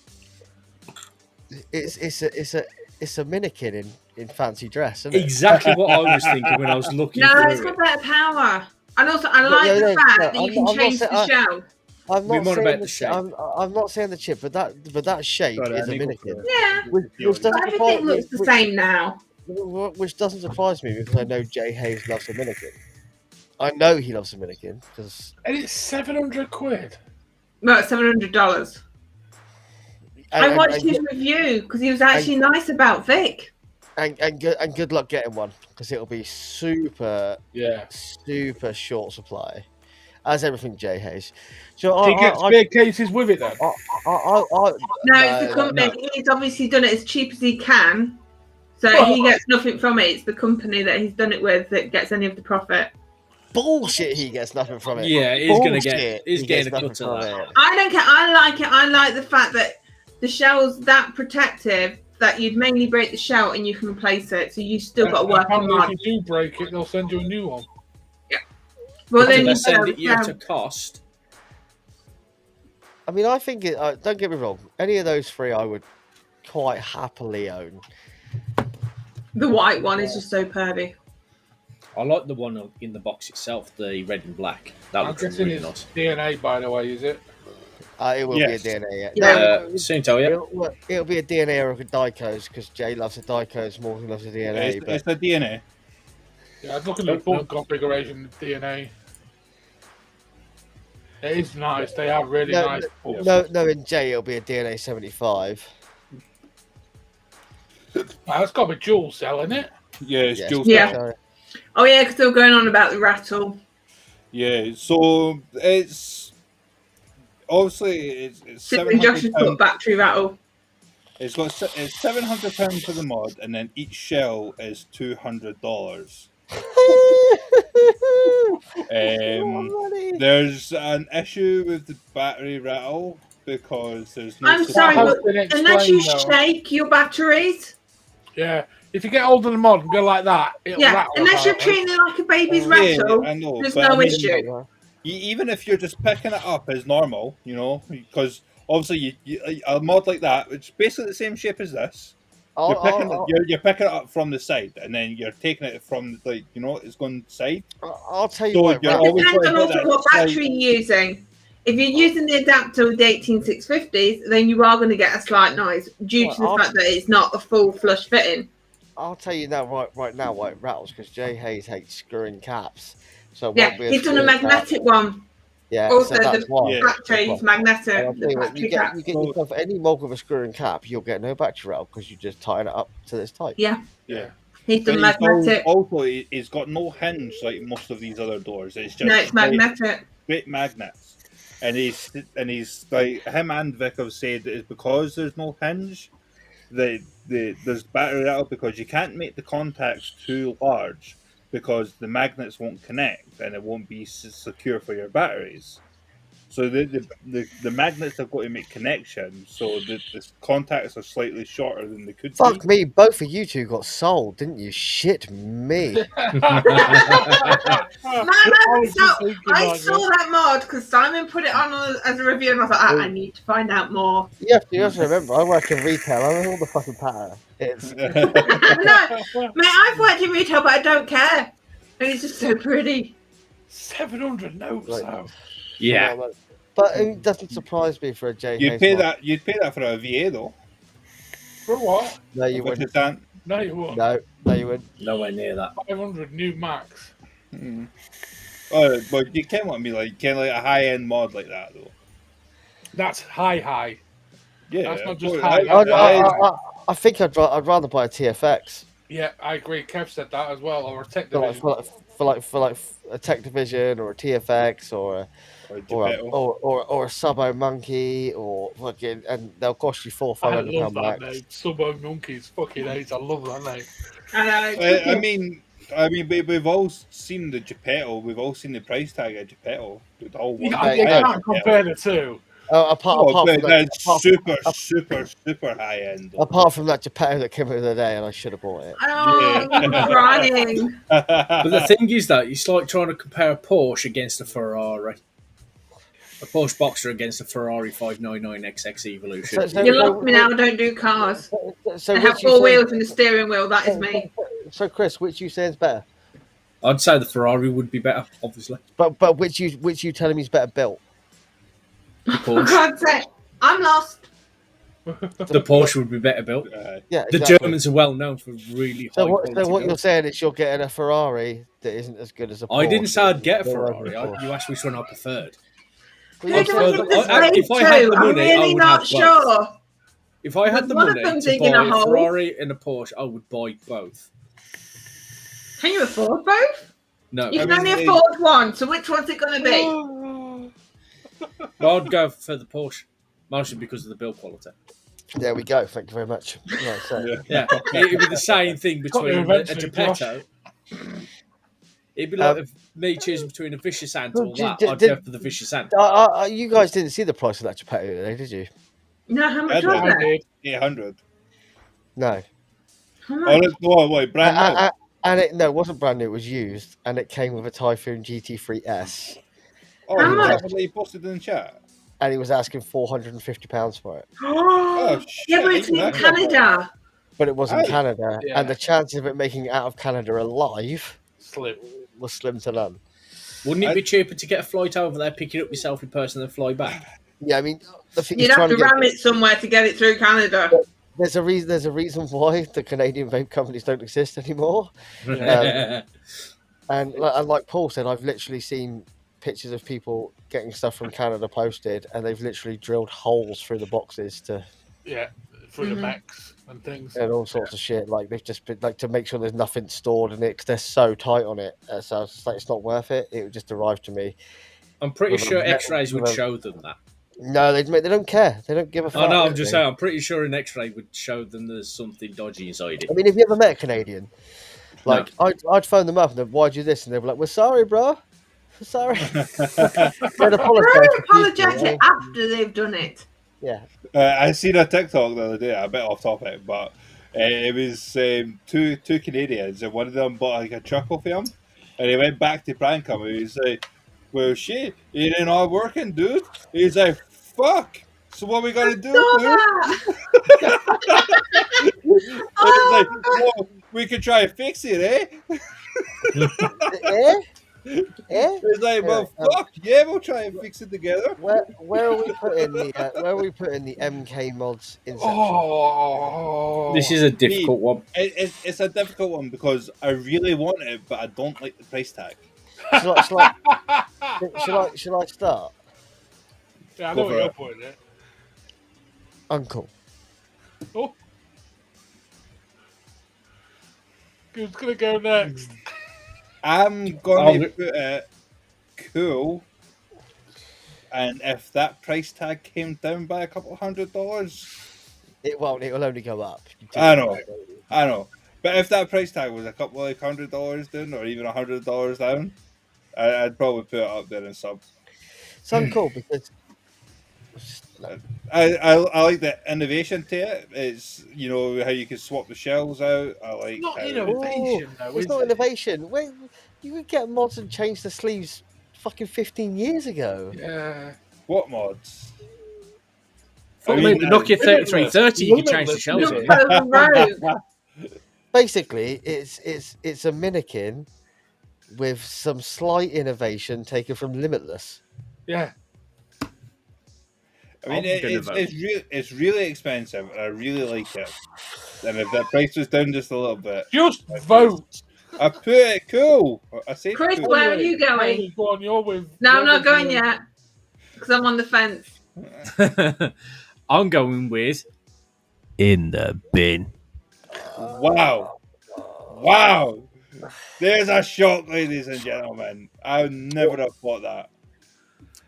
It's a mannequin in fancy dress, isn't it? Exactly what I was thinking when I was looking No, through it's got it. better power. And also, I like the fact that you can change the shell. I'm We're not more saying about the the shape. I'm not saying the chip, but that shape Sorry, is I a need to mannequin. go Yeah, Which but doesn't everything surprise looks the same now. Which doesn't surprise me because I know Jay Hayes loves a mannequin. I know he loves a mannequin because And it's 700 quid. No, it's $700. I watched his review because he was actually nice about Vic. and good luck getting one because it'll be super short supply, as everything Jay Hayes. So He gets spare cases with it then. No, it's the company. He's obviously done it as cheap as he can, so he gets nothing from it. It's the company that he's done it with that gets any of the profit. Bullshit. He gets nothing from it. Yeah, he's going to get. He's He getting gets a nothing cut of from that. it. I don't care. I like it. I like the fact that the shell's that protective that you'd mainly break the shell and you can replace it, so you still got a working Apparently, mod. if you do break it, they'll send you a new one. Well, So then they you send it you don't. to cost. I mean, I think it. Don't get me wrong. Any of those three, I would quite happily own. The white one is just so pervy. I like the one in the box itself, the red and black. That I'm looks guessing really it's nice. DNA, by the way, is it? It will Yes. be a DNA. Yeah. Soon tell you. It'll be a DNA or a Diecos because Jay loves the Diecos more than he loves the DNA. It's the DNA. Yeah, I was looking at the full configuration of DNA. It is nice. They have really nice. bolts. No, in Jay it'll be a DNA 75. That's got to be dual cell, isn't it? Yeah, it's Yes. dual Yeah. cell. Oh yeah, because they were going on about the rattle. Yeah, so it's obviously it's Josh has put £700. battery rattle. It's £700 for the mod, and then each shell is $200. There's an issue with the battery rattle because there's no. I'm sorry, has but been unless you explained, though. shake your batteries, Yeah. If you get hold of the mod and go like that, it'll yeah, rattle. unless you're apparently. treating it like a baby's Yeah, rattle, I know, there's but no I mean, issue. Even if you're just picking it up as normal, you know, because obviously a mod like that, which is basically the same shape as this, you're picking it up from the side, and then you're taking it from it's going side. I'll tell you So what. you're It always depends going on to also what battery you're using. If you're using the adapter with the 18650s, then you are going to get a slight noise due to the fact that it's not a full flush fitting. I'll tell you now, right now, why it rattles because Jay Hayes hates screwing caps. So it Yeah, won't be he's done a magnetic one. Yeah, Also, so that's why. Yeah. Battery is magnetic. And I'll tell The you what, battery you cap. get yourself any mod with a screwing cap, you'll get no battery rattle because you just tighten it up to this type. Yeah, Yeah. he's done But magnetic. also, it's got no hinge like most of these other doors. It's just No, it's magnetic. straight magnets. And he's like him and Vic have said that it's because there's no hinge. There's battery rattle because you can't make the contacts too large because the magnets won't connect and it won't be secure for your batteries. So the magnets have got to make connections, so the contacts are slightly shorter than they could Fuck be. me, both of you two got sold, didn't you? Shit me. I saw that mod because Simon put it on as a review, and I was like, I need to find out more. You have to remember, I work in retail. I know all the fucking pattern. It's No, mate, I've worked in retail, but I don't care. And it's just so pretty. 700 notes, Right. though. Yeah. But it doesn't surprise me for a J. You'd pay that. You'd pay that for a VA though. For what? No, you Which wouldn't. is that. No, you won't. No, you wouldn't. Nowhere near that. 500 new max. Oh, but you can't want me like a high end mod like that though. That's high. Yeah, That's not just well, high. I think I'd rather buy a TFX Yeah, I agree. Kev said that as well, or a tech for division. like a Tech Division or a TFX or a Subbo Monkey or fucking, and they'll cost you I £400-500 love that max. name. Subbo Monkeys. Fucking hate. I love that name. I mean, we've all seen the Geppetto. We've all seen the price tag of Geppetto. The whole one. You can't compare the two. Apart from super high end. Apart from that Geppetto that came over the day, and I should have bought it. Oh, I'm crying. But the thing is that it's like trying to compare a Porsche against a Ferrari. A Porsche Boxer against a Ferrari 599XX Evolution. You lost me now. I don't do cars. So I have four wheels and a steering wheel. That is me. So, Chris, which you say is better? I'd say the Ferrari would be better, obviously. But which you telling me is better built? The For Porsche. God's sake, I'm lost. The Porsche would be better built. Yeah, The exactly. Germans are well known for really high So what quality you're saying is you're getting a Ferrari that isn't as good as a Porsche. I didn't say I'd get a You're Ferrari. Porsche. You asked which one I preferred. Who I'd do I prefer think the- this I- made if I had to? the I'm money, I really would not have both. sure. If I had Was the one of money them to digging buy a a hole? Ferrari and a Porsche, I would buy both. Can you afford both? No, You can I only mean, afford one. So which one's it going to be? I'd go for the Porsche, mostly because of the build quality. There we go. Thank you very much. Right, so. Yeah, it'd be the same thing Got there between a eventually, Geppetto. It'd be like if me choosing between a Vicious Ant or that. I'd go for the Vicious Ant. You guys didn't see the price of that Geppetto today, did you? No, how much I was I that? did. 800. No. How Oh, much? wait, brand new. And it wasn't brand new. It was used, and it came with a Typhoon GT3S, Oh, How is much? that what you posted in the chat? and he was asking £450 for it. Oh, shit. Yeah, but it's even in that's Canada. But it was in Aye. Canada, Yeah. and the chances of it making it out of Canada alive Slim. was slim to none. Wouldn't it be cheaper to get a flight over there, pick it up yourself in person, and fly back? Yeah, I mean, the thing You'd is have trying to to get. ram it somewhere to get it through Canada. There's a reason why the Canadian vape companies don't exist anymore. And like Paul said, I've literally seen pictures of people getting stuff from Canada posted, and they've literally drilled holes through the boxes to Yeah, through Mhm. the mechs and things. and all sorts of shit. Like they've just been like to make sure there's nothing stored in it because they're so tight on it. So it's like it's not worth it. It would just arrive to me. I'm pretty With a sure metal- X-rays would with a- show them that. No, they don't care. They don't give a fuck. Oh no, I'm just saying. I'm pretty sure an X-ray would show them there's something dodgy inside it. I mean, have you ever met a Canadian? Like, I'd phone them up and they'd, why'd you this? And they'd be like, we're sorry, bro. We're sorry. They'd apologise Very profusely, apologetic after they've done it. Yeah. I seen a TikTok the other day, a bit off topic, but it was two Canadians, and one of them bought like a truck off him, and he went back to prank him. And he's like, "Well, shit, it ain't all working, dude." He's like, "Fuck. So what we gotta do, Saw dude?" that. It's like, well, we could try to fix it, eh? Eh? Eh? It's like, well, fuck, yeah, we'll try and fix it together. Where are we putting the MK mods inception? Oh, This is a difficult one. It's a difficult one because I really want it, but I don't like the price tag. Shall I start? Yeah, I Go know for what you're it. putting it. Uncle. Oh, who's gonna go next? I'm going to put it cool, and if that price tag came down by a couple $100, It won't. It will only go up. I know. But if that price tag was a couple like $100 down, or even $100 down, I'd probably put it up there in sub. It's uncool because I like the innovation to it. It's how you can swap the shells out. I like Not how- innovation, though, it's is not it? innovation. Wait, you could get mods and change the sleeves fucking 15 years ago. Yeah. what mods. I I mean, mean, the Nokia 3330, you can change the shells Look in. over the road. Basically, it's a mannequin with some slight innovation taken from Limitless. Yeah. I mean, I'm gonna vote. it's really expensive, and I really like it. And if that price was down just a little bit, Just vote. I put it cool. I said Chris, cool. where are you going? Haley, go on, you're with. No, I'm you're not with going me. yet because I'm on the fence. I'm going with in the bin. Wow. Wow. There's a shock, ladies and gentlemen. I would never have thought that.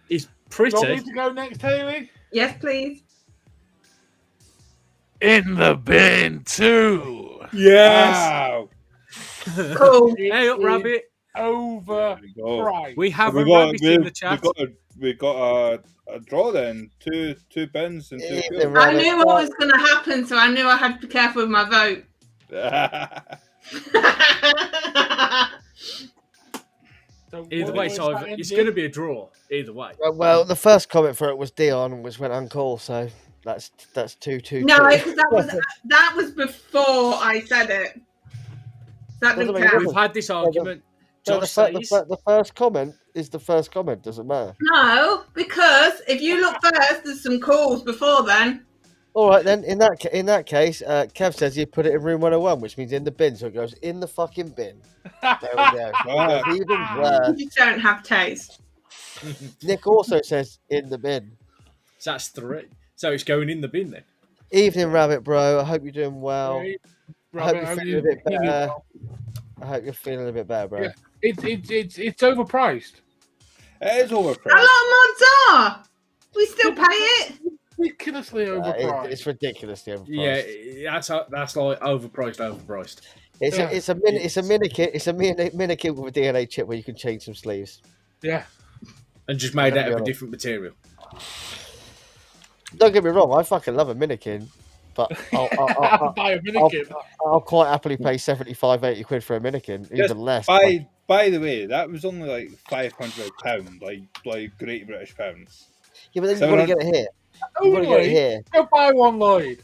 It's Do you want me pretty. to go next, Haley? Yes, please. In the bin too. Yes. Wow. Cool. Hey up, Rabbit. There Over we go. price. We have We a got, rabbit in the chat. we got a draw then. Two bins and two Evening, fields. I Rabbit. knew what was going to happen, so I knew I had to be careful with my vote. So Either what way, was so that it's ending? going to be a draw. Either way. Well, the first comment for it was Dion, which went uncalled, so that's 2-2. No, because that was before I said it. That Doesn't didn't make a count. We've had this argument. So Josh the says. first comment is the first comment, doesn't matter. No, because if you look first, there's some calls before then. All right, then, in that case, Kev says you put it in room 101, which means in the bin, so it goes in the fucking bin. There we go. Ah. There's even worse. You just don't have taste. Nick also says in the bin. So that's 3. So it's going in the bin then. Evening, Rabbit Bro. I hope you're doing well. Hey, I hope Rabbit, you're how feeling you a bit feeling? better. I hope you're feeling a bit better, bro. Yeah. It's overpriced. It is A overpriced. lot of mods are. We still pay it. Ridiculously overpriced. It's ridiculously overpriced. Yeah, that's like overpriced. It's Yeah. a mini kit. It's a mini kit with a DNA chip where you can change some sleeves. Yeah. And just made out of a Yeah. different material. Don't get me wrong, I fucking love a minikin, but I'll buy a minikit. I'll quite happily pay 75, 80 quid for a minikin, Just even less. By the way, that was only like £500, like Great British pounds. Yeah, but then you've got to get it here. You've got to get it Only? here. Go buy one, Lloyd.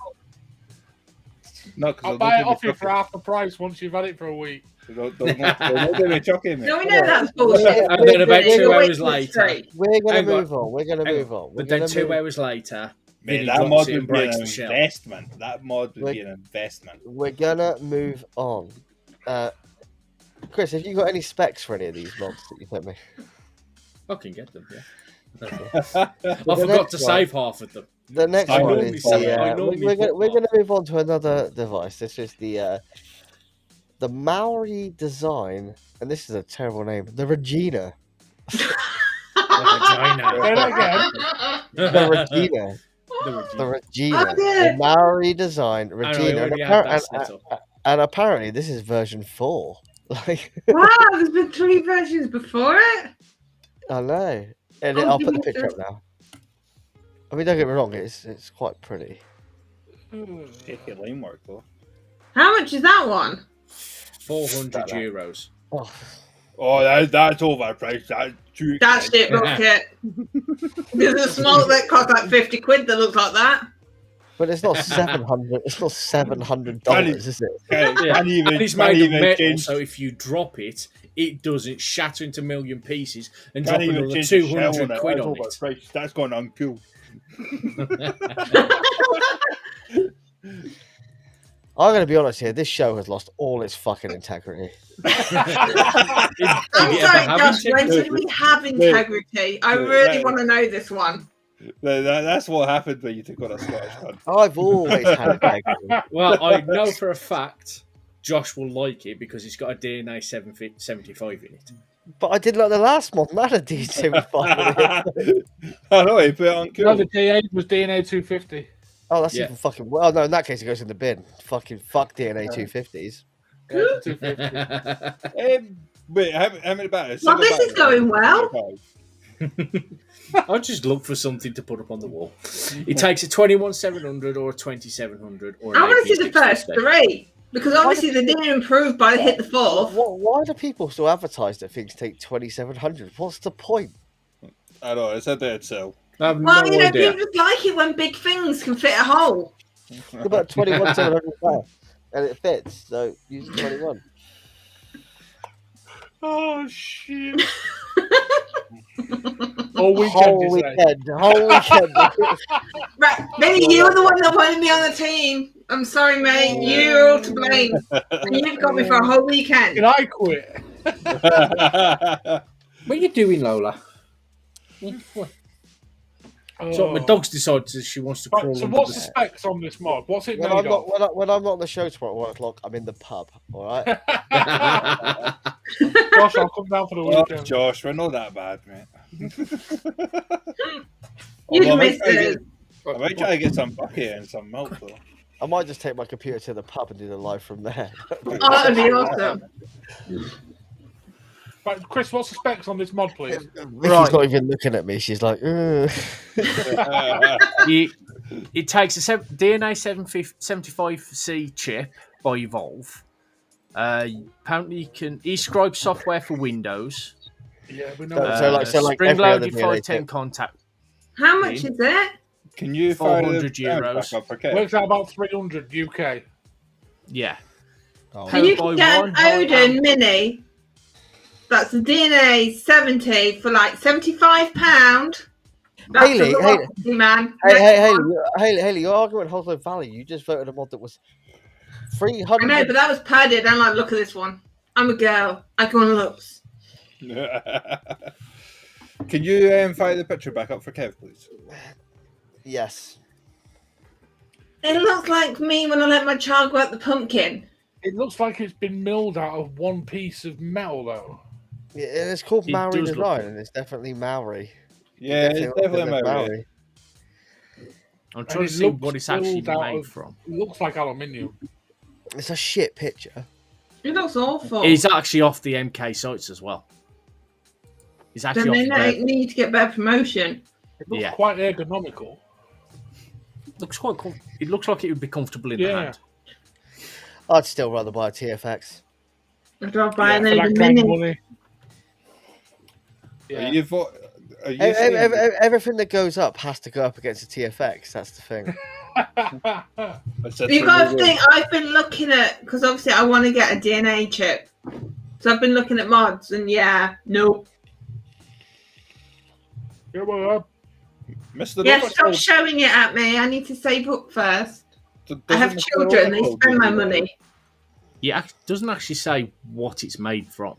No, because I'll buy it off you for half the price once you've had it for a week. Don't be chucking me. No, we know that's bullshit. And then about You're 2 waiting hours for later. straight. We're going Hang to on. move on. We're going to Hang move on. on. But then 2 hours later, Mate, Vinny that drops mod it and would be breaks an the shell. investment. That mod would be an investment. We're going to move on. Chris, have you got any specs for any of these mods that you sent me? I can get them, yeah. The I forgot next to one- save half of them. The next I one normally is sell the, it. I normally we're put going to move on to another device. This is the Maori design, and this is a terrible name. The Regina. Vagina. Say that again. The Regina. The Regina. Oh, yeah. The Maori design. And I Regina. already had that set up. And apparently this is version 4. Like, Wow, there's been 3 versions before it. I know. And Oh, I'll put the give me picture up now. I mean, don't get me wrong, it's quite pretty. Take your line work though. How much is that one? €400. Oh, Oh, that's overpriced. That's too That's expensive. it, Rocket. There's a small that costs like 50 quid that looks like that. but it's not 700. It's not $700, is it? Can't Yeah. even, And it's can't made of even metal, change. so if you drop it, it doesn't shatter into a million pieces and Can't drop even another change the shell 200 on it. quid That's on it. overpriced. That's going uncool. I'm going to be honest here. This show has lost all its fucking integrity. I'm Did it sorry, ever have Josh. When integrity? did we have integrity? I really want to know this one. That's what happened when you took on a Scottish one. I've always had integrity. Well, I know for a fact Josh will like it because it's got a DNA 75 in it. But I did like the last one. That had D75 in it. I know, he put it on No, the cool. D8 was DNA 250. Oh, that's Yeah. even fucking... Well, no, in that case, it goes in the bin. Fucking fuck DNA 250s. Yeah, 250. Wait, how many batteries? Well, this is going well. I just look for something to put up on the wall. It takes a 21700 or a 2700 or an I want to see the first 8650. 3 because obviously they didn't improve by the hit the 4th. Why do people still advertise that things take 2700? What's the point? I know, it's a dead cell. I have Well, no you know, idea. people just like it when big things can fit a hole. What about 21,700 and it fits, so use 21. Oh shit! Whole weekend, Whole you say? weekend. Whole weekend. Right, Benny, you were the one that wanted me on the team. I'm sorry, mate. You're all to blame. And you've got me for a whole weekend. Can I quit? What are you doing, Lola? So my dog's decided she wants to crawl Right, so under what's the the specs on this mod? What's it when made I'm not of? when I'm not on the show tomorrow at 1 o'clock, I'm in the pub. All right. Josh, I'll come down for the Oh, weekend. Josh, we're not that bad, mate. You Although missed it. I might try to get some bucket and some milk though. I might just take my computer to the pub and do the live from there. Oh, that'd be awesome. Right, Chris, what's the specs on this mod, please? Vicky's not even looking at me. She's like, ugh. It takes a DNA 75C chip by Evolve. Apparently, you can e-scribe software for Windows. Yeah, we know. So like spring every other loaded DNA 510 chip. contact. How much is it? Can you fire 400 the euros. back up for Kev? Works out about 300 UK. Yeah. Oh. So you Powered can by get one an whole Odin amp. Mini. That's a DNA 70 for like £75. That's Hayley, a lot, man. Hayley, your argument holds no value. You just voted a mod that was I 300. know, but that was padded. I'm like, look at this one. I'm a girl. I go on looks. Can you fire the picture back up for Kev, please? Yes. It looks like me when I let my child go out the pumpkin. It looks like it's been milled out of one piece of metal, though. Yeah, it's called It Maori does look design, good. and it's definitely Maori. Yeah, it's definitely looks Maori. I'm And trying it to see looks what it's actually built out made of- from. It looks like aluminium. It's a shit picture. It looks awful. It's actually off the MK sites as well. It's Then actually they off there. need to get better promotion. It looks Yeah. quite ergonomical. Looks quite cool. It looks like it would be comfortable in the Yeah. hand. I'd still rather buy a TFX. I'd rather buy an for that Odin kind of Mini. money. Are Yeah. you saying- Everything that goes up has to go up against a TFX. That's the thing. It's a You got to true think, I've been looking at, because obviously I want to get a DNA chip. So I've been looking at mods, and nope. Yeah, well, Mr. Yeah, Robert stop told- showing it at me. I need to save up first. doesn't I have Mr. children, Robert they told spend you my that? money. Yeah, it doesn't actually say what it's made from.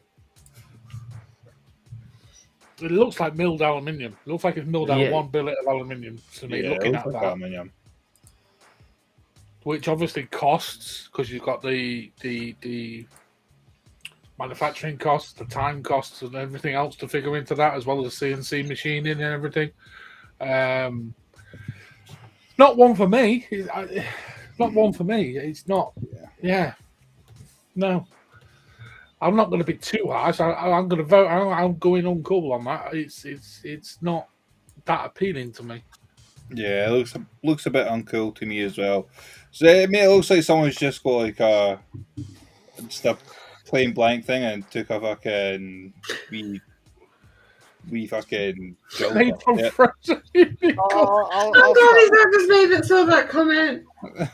it looks like milled aluminium. It looks like it's milled out of Yeah. one billet of aluminium to me, Yeah, looking it at looks like that. aluminium. Which obviously costs, because you've got the manufacturing costs, the time costs, and everything else to figure into that, as well as the CNC machining and everything. Not one for me. Not one for me. It's not. Yeah. No. I'm not going to be too harsh. I'm going to vote. I'm going uncool on that. It's not that appealing to me. Yeah, it looks a bit uncool to me as well. So I mean, it looks like someone's just got like just a plain blank thing and took a fucking wee fucking joke Made off from it. frozen. Oh God, is that just me that saw that comment?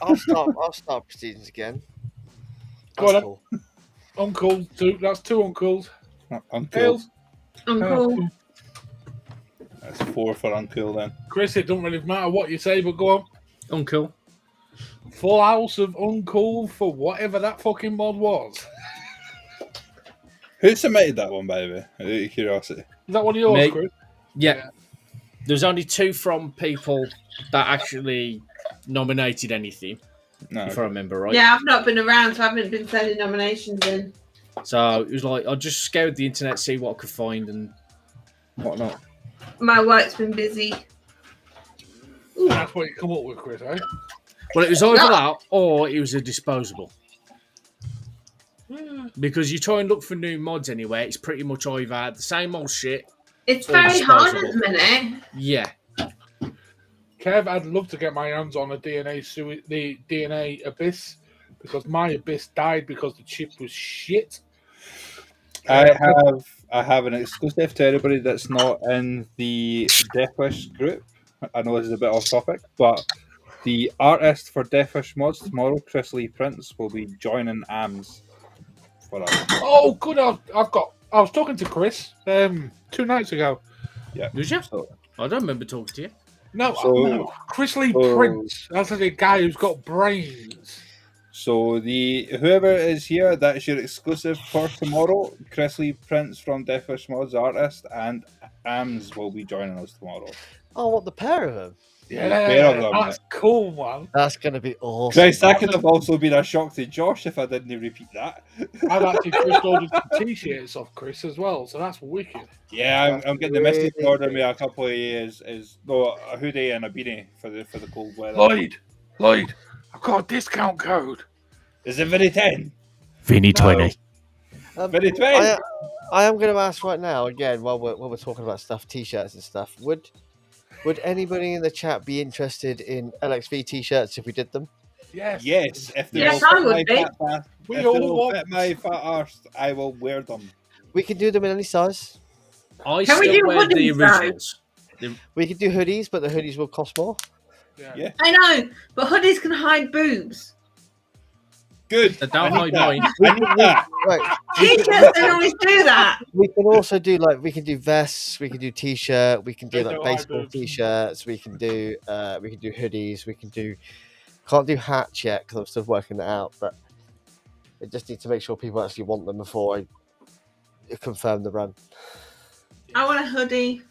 I'll start proceedings again. Go on, That's then. cool. Uncool. That's two uncools. Uncool. Tails. Uncool. That's 4 for uncool then. Chris, it don't really matter what you say, but go on. Uncool. Full house of uncool for whatever that fucking mod was. Who submitted that one, by the way? Out of curiosity. Is that one of yours, Me. Chris? Yeah. There's only 2 from people that actually nominated anything, No. if I remember right. Yeah, I've not been around, so I haven't been sending nominations in. So it was like, I just scoured the internet, see what I could find and whatnot. My work's been busy. That's what you come up with, Chris, eh? Well, it was either No. that or it was a disposable. Because you try and look for new mods anywhere, it's pretty much either the same old shit. It's Or very hard at disposable. the minute. Yeah. Kev, I'd love to get my hands on the DNA Abyss, because my Abyss died because the chip was shit. I have an exclusive to anybody that's not in the Deathwish group. I know this is a bit off topic, but the artist for Deathwish mods tomorrow, Chris Lee Prince, will be joining AMS for us. Oh, good. I've got I was talking to Chris 2 nights ago. Did you? So, I don't remember talking to you. No, So- no, Chris Lee so- Prince. That's the guy who's got brains. So whoever is here, that's your exclusive for tomorrow. Chris Lee Prince from Deathwish Mods artist and AMS will be joining us tomorrow. Oh, what, the pair of them? Yeah, pair of them, that's cool, man. That's going to be awesome. Christ, that could have also been a shock to Josh if I didn't repeat that. I've actually just ordered some t-shirts off Chris as well, so that's wicked. Yeah, I'm getting the Mystic Really order good. me a couple of years is no a hoodie and a beanie for the cold weather. Lloyd, I've got a discount code. Is it very 10? Vinny No. Very 20? I am going to ask right now again while we're talking about stuff, t-shirts and stuff. Would anybody in the chat be interested in LXV t-shirts if we did them? Yes. Yes, if they Yes, will I fit would my be. fat ass, We if they all will want- fit my fat arse, I will wear them. We can do them in any size. I Can we still do wear the hoodies, though? originals. We could do hoodies, but the hoodies will cost more. Yeah. I know, but hoodies can hide boobs. Good. They don't I need hide that. mine. I need that. Right. T-shirts don't always do that. We can also do we can do vests, we can do t-shirt, we can do They like don't hide baseball boobs. t-shirts, we can do hoodies, we can do can't do hats yet because I'm still working that out, but I just need to make sure people actually want them before I confirm the run. I want a hoodie.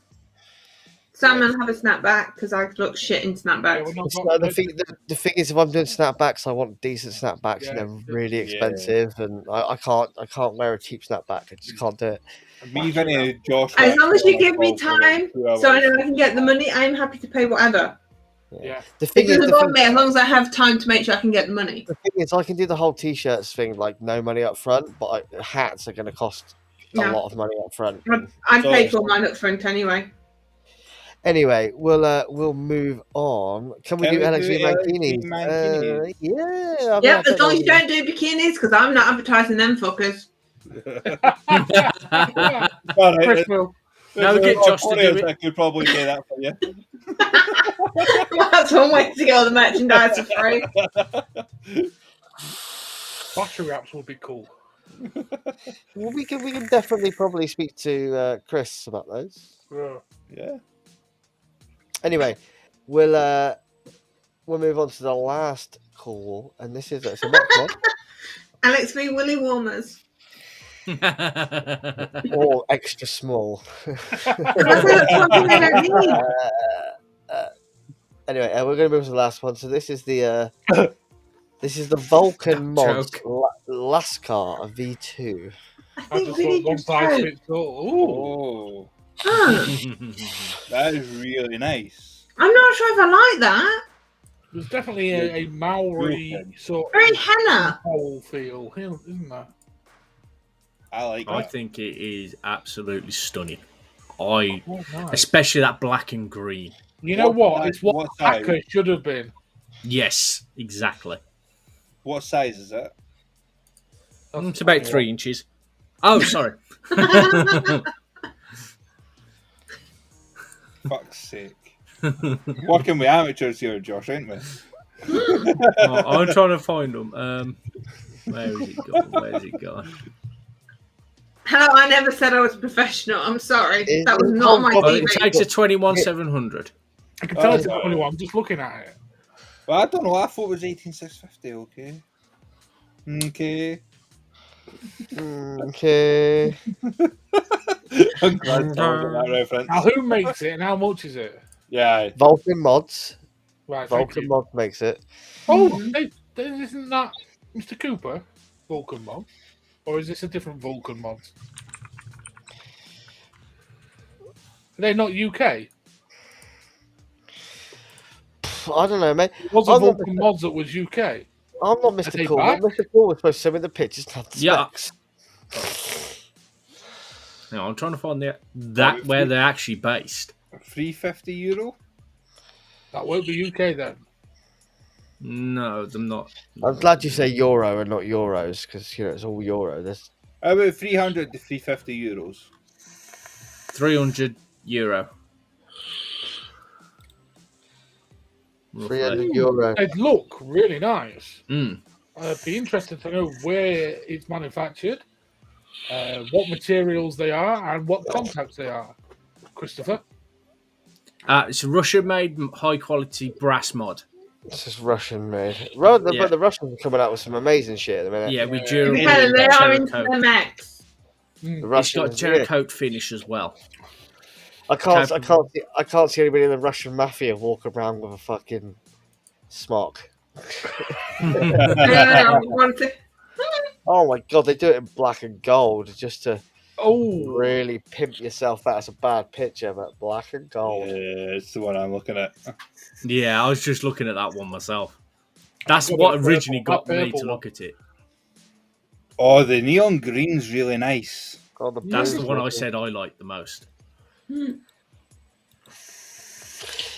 Sam will have a snapback because I look shit in Yeah, snapbacks. we're not It's got- like the thing is, if I'm doing snapbacks, I want decent snapbacks, Yeah. and they're really Yeah. expensive, and I can't wear a cheap snapback. I just can't do it. Me, Vinny, Josh. As long as you give me Paul for about time, 2 hours. so I know I can get the money, I'm happy to pay whatever. Yeah. The It thing is, doesn't bother me as long as I have time to make sure I can get the money. I can do the whole t-shirts thing like no money up front, but hats are going to cost a Yeah. lot of money up front. I'd So- pay for mine up front anyway. Anyway, we'll move on. Can we Can do we LXV do LXV Mankinis? Mankinis? Yeah. I mean, Yeah, I as don't long know as you don't do bikinis, because I'm not advertising them fuckers. All right, Chris will. No, get Josh to do it. I could probably do that for you. Well, that's one way to get all the merchandise for free. Battery apps would be cool. Well, we can definitely probably speak to Chris about those. Yeah. Yeah. Anyway, we'll move on to the last call, and this is it's a Max mod LXV Willy Warmers. or extra small. That's something I don't need. Anyway, we're going to move to the last one. So this is the Vulcan mods Joke. Lascar V2. I I think just we want need one to size go. fits all. Oh, that is really nice. I'm not sure if I like that. There's definitely a Maori Vulcan. sort Very of henna. whole feel, isn't there? I like I that. think it is absolutely stunning. Oh, nice. Especially that black and green. You know What what? size- It's what what size? Hacker should have been. Yes, exactly. What size is it? It's about 3 inches. Oh, sorry. Fuck's sake. Working with amateurs here, Josh, ain't we? Oh, I'm trying to find them. Where is it gone? Where's it gone? Hello, I never said I was a professional. I'm sorry. It- That was it's not my not- Well, it TV. takes a 21,700. I can tell Oh, it's no. the only one. I'm just looking at it. Well, I don't know. I thought it was 18650. Okay. Okay. Okay. I'm glad Tom got that reference. Now, who makes it and how much is it? Yeah. Vulcan mods. Right, thank Vulcan you. mods makes it. Oh, isn't that Mr. Cooper? Vulcan mod? Or is this a different Vulcan mod? Are they not UK? I don't know, mate. It was a I'm not Vulcan mods that was UK. I'm not Are Mr. they Cool. back? Mr. Cool was supposed to send me the pictures, not the Yeah. specs. No, I'm trying to find that where they're actually based. €350. That won't be UK then. No, they're not. I'm glad you say euro and not euros because it's all euro. There's About 300 to €350. 300 euro. 300 euro. They'd look really nice. Mm. I'd be interested to know where it's manufactured. what materials they are, and what contacts they are. Christopher? It's a Russian-made high-quality brass mod. This is Russian made. Yeah. But the Russians are coming out with some amazing shit at the minute. Yeah, with To durable be fair, they are into Cerakote. the max. The It's got Russians. Yeah. Cerakote finish as well. I can't see anybody in the Russian mafia walk around with a fucking smock. Oh my god, they do it in black and gold just to really pimp yourself out. It's a bad picture, but black and gold. Yeah, it's the one I'm looking at. Yeah, I was just looking at that one myself. That's what originally got me to look at it. Oh, the neon green's really nice. God, That's the blues one I looking. said I liked the most.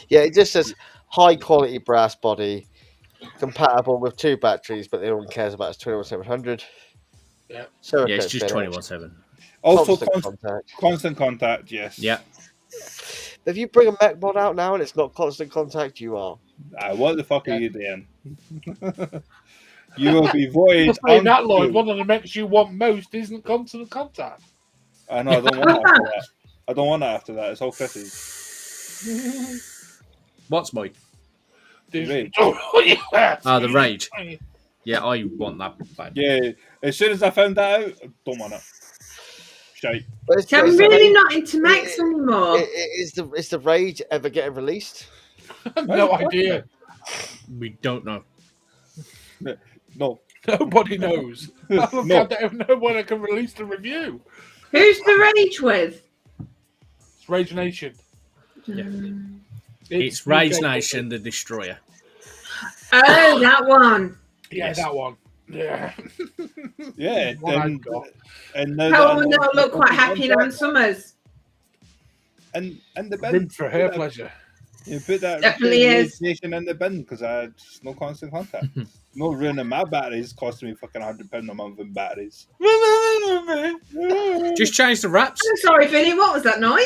Yeah, it just says high quality brass body, compatible with 2 batteries, but the only one cares about is 21700. Yeah. So Yeah, it's just 21.7. Also, contact. constant contact, yes. Yeah. If you bring a mech mod out now and it's not constant contact, you are. What the fuck are you doing? You will be void. Just saying that, Lloyd, unto- one of the mechs you want most isn't constant contact. I know, I don't want that after that. I don't want that after that. It's all Chris's. What's mine? Rage. The Rage. Yeah, I want that bad. Yeah, as soon as I found that out, I don't want it. Shite. But it's, I'm it's really the, not into max anymore. is the Rage ever getting released? No idea. We don't know. No. Nobody knows. I don't know when I can release the review. Who's the Rage with? It's Rage Nation. Yeah. It's Rage Nation, the Destroyer. Oh, that one. Yeah, Yes. that one. Yeah. Yeah, One I've got. and now How that I will know that look quite constant happy in contact, Summers? And the bin. Ribbed for her pleasure. You put that Definitely is. Nation in the bin because I had just no constant contact. No ruining my batteries, costing me fucking £100 a month in batteries. Just change the wraps. I'm sorry, Vinny. What was that noise?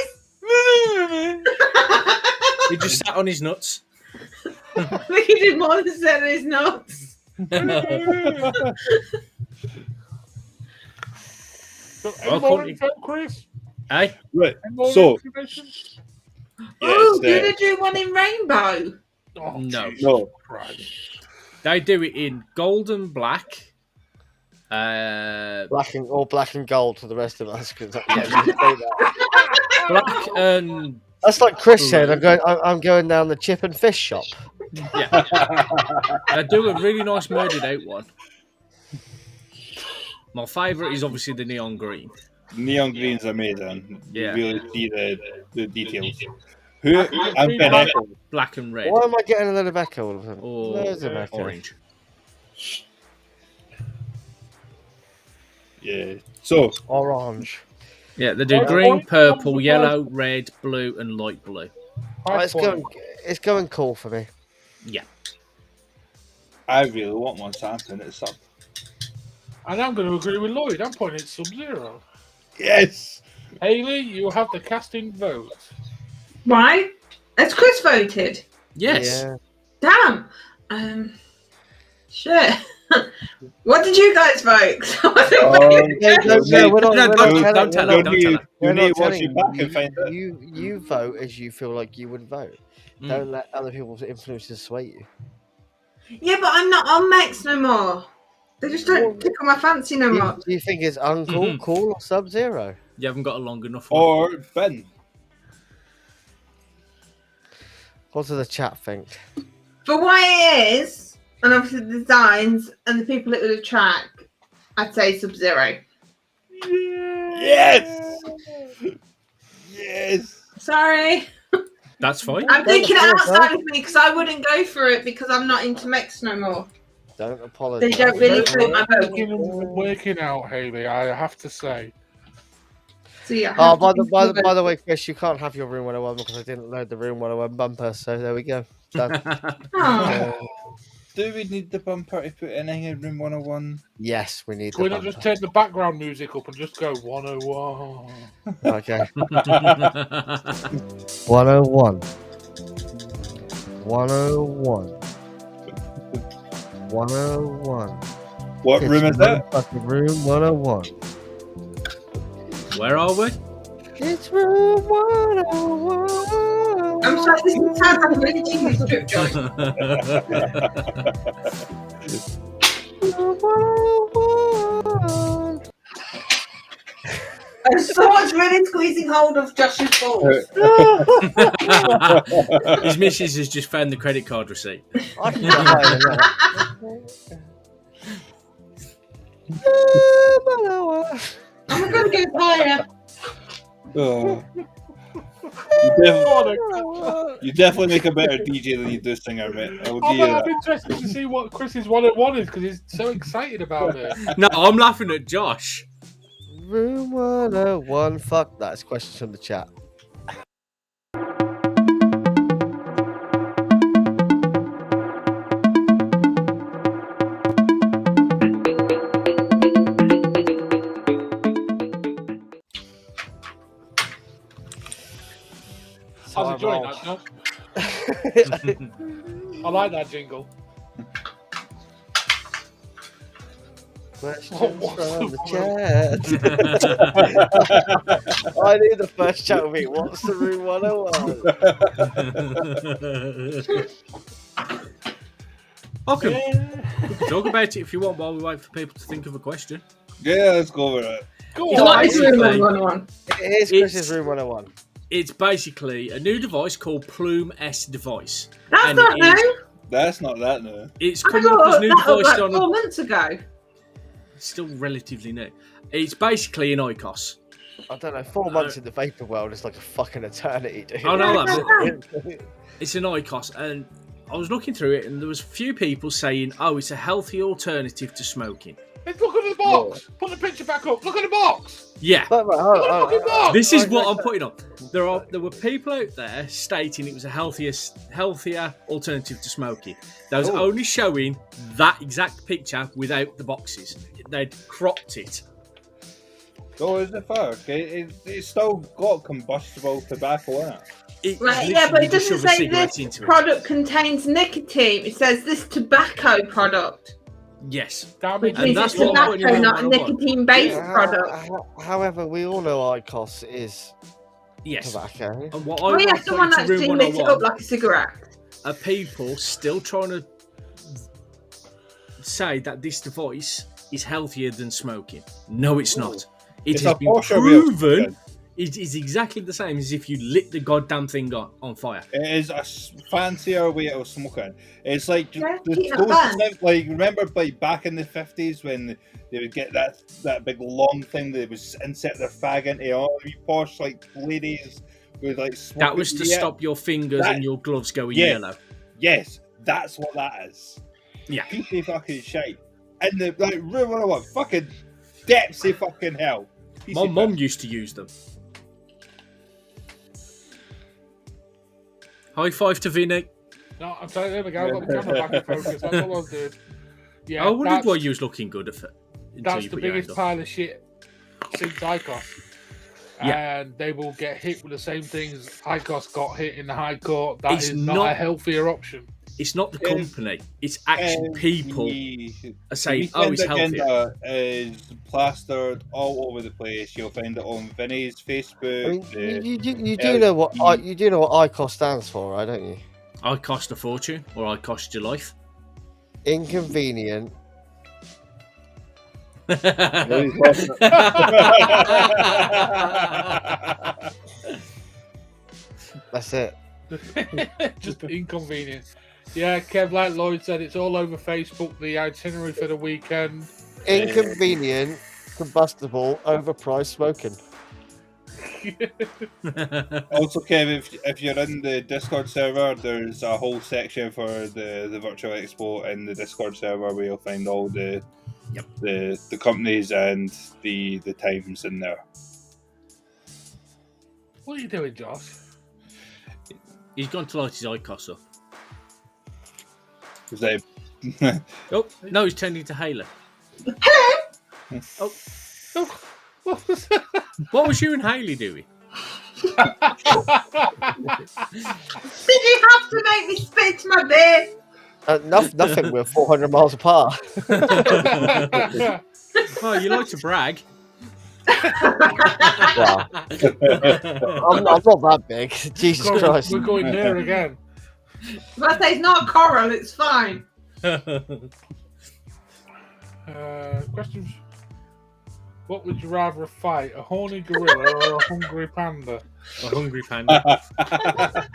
He just sat on his nuts. I think he did more than set his nuts. So, Well, any more Courtney- info, Chris? Hey? Right, Any more so information? Oh, yes, did they do one in rainbow? Oh, No. Jesus No. Christ. They do it in gold and black. Black Black and gold for the rest of us. Cause, and that's like Chris said. I'm going down the chip and fish shop. yeah. They do a really nice murdered out one. My favourite is obviously the neon green. neon green's amazing. Yeah. You really see the details. I'm Ben Echo. Black and red. Why am I getting a little echo all of a sudden? Or There's an echo. orange. Yeah. So Orange. Yeah, they do Well, green, one- purple, one- yellow, red, blue, and light blue. Oh, it's going cool for me. Yeah. I really want one Samsung. It's up. And I'm going to agree with Lloyd. I'm putting it Sub-Zero. Yes. Hayley, you have the casting vote. Why? Has Chris voted? Yes. Yeah. Damn. Shit. What did you guys vote? No, we're not Don't tell her. You Don't tell need her. We're you not need to watch telling it back and find it. you vote as you feel like you would vote. Mm. Don't let other people's influences sway you. Yeah, but I'm not on Max no more. They just don't tickle my fancy no more. Do you think it's uncool, cool, or Sub-Zero? You haven't got a long enough one. Or Ben. What does the chat think? For what it is, and obviously the designs and the people it would attract, I'd say Sub-Zero. Yes. Yes. Sorry. That's fine. I'm Don't thinking apologise. outside of me because I wouldn't go for it because I'm not into Mex no more. Don't They apologise. don't really fit my vote. Working out, Hayley, I have to say. So yeah. Oh, by the way, Chris, you can't have your Room 101 because I didn't load the Room 101 bumper. So there we go. Done. Oh. Do we need the bumper to put anything in room 101? Yes, we need Can the we not bumper. just turn the background music up and just go 101? Okay. 101. 101. 101. What It's room is that? motherfucking Room 101. Where are we? It's room 101. I'm sorry, this sounds like a really cheesy strip joint. Room 101. Someone's really squeezing hold of Josh's balls. His missus has just found the credit card receipt. I can get higher than that. I'm going to go higher. Oh. You definitely make a better DJ than you do singer, mate. I will give you I'm that. interested to see what Chris's 101 is because he's so excited about it. No, I'm laughing at Josh. Room 101. Fuck, that's questions from the chat. I was enjoying that, Josh. I like that jingle. Questions What's from the the chat. I knew the first chat would be, what's the room 101? We can talk about it if you want while we wait for people to think of a question. Yeah, let's go over it. Go It's not on. this room 101. It is Chris's room 101. It's basically a new device called Plume S device. That's And not it is- new. That's not that now. It's I coming up as got new that was device like on 4 months ago. It's still relatively new. It's basically an ICOS. I don't know, 4 months in the vapor world is like a fucking eternity, dude. I know that, It's an ICOS, and I was looking through it, and there was a few people saying, "Oh, it's a healthy alternative to smoking." Let's look at the box. Put the picture back up. Look at the box. Yeah, But, hold on. this is what I'm putting on. There were people out there stating it was a healthier alternative to smoking. They was only showing that exact picture without the boxes. They'd cropped it. Oh, is it fair? Okay, it's still got combustible tobacco in it. Right, yeah, but it doesn't say this Into it. product contains nicotine. It says this tobacco product. Yes. Damn Which it. And means that's it's what I'm putting tobacco, in not a 101. nicotine-based product. However, we all know ICOS is Yes. tobacco. And what I Oh want yeah, to someone put into actually room lit it 101 up like a cigarette. are people still trying to say that this device is healthier than smoking. No, it's not. It It's has a been partial way of proven smoking. it is exactly the same as if you lit the goddamn thing on fire. It is a fancier way of smoking. It's like Yeah, the keep it those fun. things, like remember like back in the 50s when they would get that big long thing that would insert their fag into all wee posh like ladies with like smoke. That was to stop your fingers That- and your gloves going Yeah. yellow. Yes, that's what that is. Yeah. Piece of fucking shite. And the like room 101, fucking depths of fucking hell. Piece My of mum used to use them. High five to Vinny. No, I'm sorry, there we go. I've got the camera back in focus. That's all I was doing. Yeah, I wondered that's, why you was looking good at it. until that's you the put your biggest hand up. pile of shit since ICOS. Yeah. And they will get hit with the same things ICOS got hit in the High Court. That It's is not not- a healthier option. It's not the Yes. company. It's actually people The are saying, weekend "Oh, it's healthier." agenda is plastered all over the place. You'll find it on Vinny's Facebook. I mean, the- you do know what you do know what ICOS stands for, right? Don't you? I cost a fortune, or I cost your life. Inconvenient. That's it. Just inconvenient. Yeah, Kev, like Lloyd said, it's all over Facebook, the itinerary for the weekend. Inconvenient, combustible, overpriced smoking. Also, Kev, if you're in the Discord server, there's a whole section for the virtual expo in the Discord server where you'll find all the the companies and the times in there. What are you doing, Josh? He's gone to light his ICOS up. Is they Oh, no, he's turning into Haley. Oh, what was that? What was you and Haley doing? Did you have to make me spit to my beer? Nothing. We're 400 miles apart. Oh, you like to brag. Wow. I'm not that big. Jesus Christ. We're going there again. But I say it's not a coral, it's fine. Questions. What would you rather fight, a horny gorilla or a hungry panda? A hungry panda. I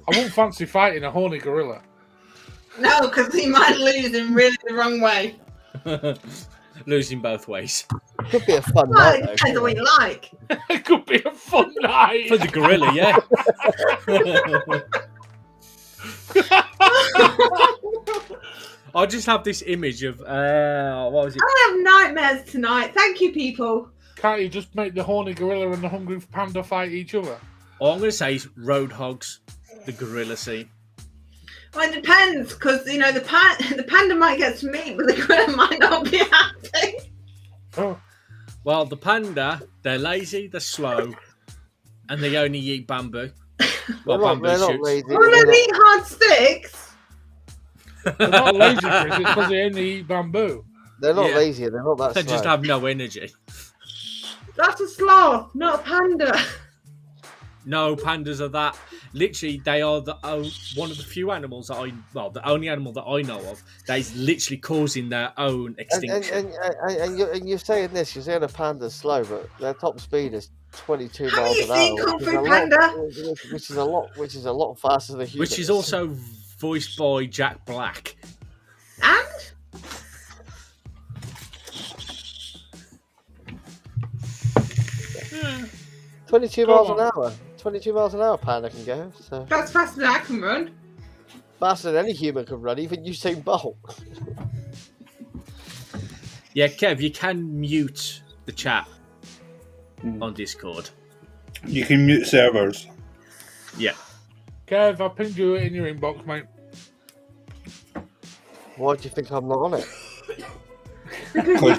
wouldn't fancy fighting a horny gorilla. No, because he might lose in really the wrong way. Losing both ways. Could be a fun Well, night, it though. depends on what you like. It could be a fun night. For the gorilla, yeah. I just have this image of what was it? I have nightmares tonight. Thank you, people. Can't you just make the horny gorilla and the hungry panda fight each other? All I'm going to say is Roadhogs, the gorilla scene. Well, it depends, because the panda might get some meat, but the gorilla might not be happy. Oh, Well, the panda, they're lazy, they're slow, and they only eat bamboo. Well, They're bamboo not shoots. lazy. Well, They're they eat hard sticks. they're not lazy, Chris. It's because they only eat bamboo. They're not Yeah. lazy. They're not that They slow. just have no energy. That's a sloth, not a panda. No, pandas are that. Literally, they are one of the few animals that the only animal that I know of that is literally causing their own extinction. And you're saying this. You're saying a panda's slow, but their top speed is 22 Have miles you an seen hour, Kung which is Fu a lot- Panda? which is a lot faster than humans. Which is also voiced by Jack Black. And 22 Go miles on. an hour. 22 miles an hour, panda can go. So that's faster than I can run. faster than any human can run, even Usain Bolt. Yeah, Kev, you can mute the chat on Discord. You can mute servers. Yeah. Kev, I pinged you in your inbox, mate. Why do you think I'm not on it? Because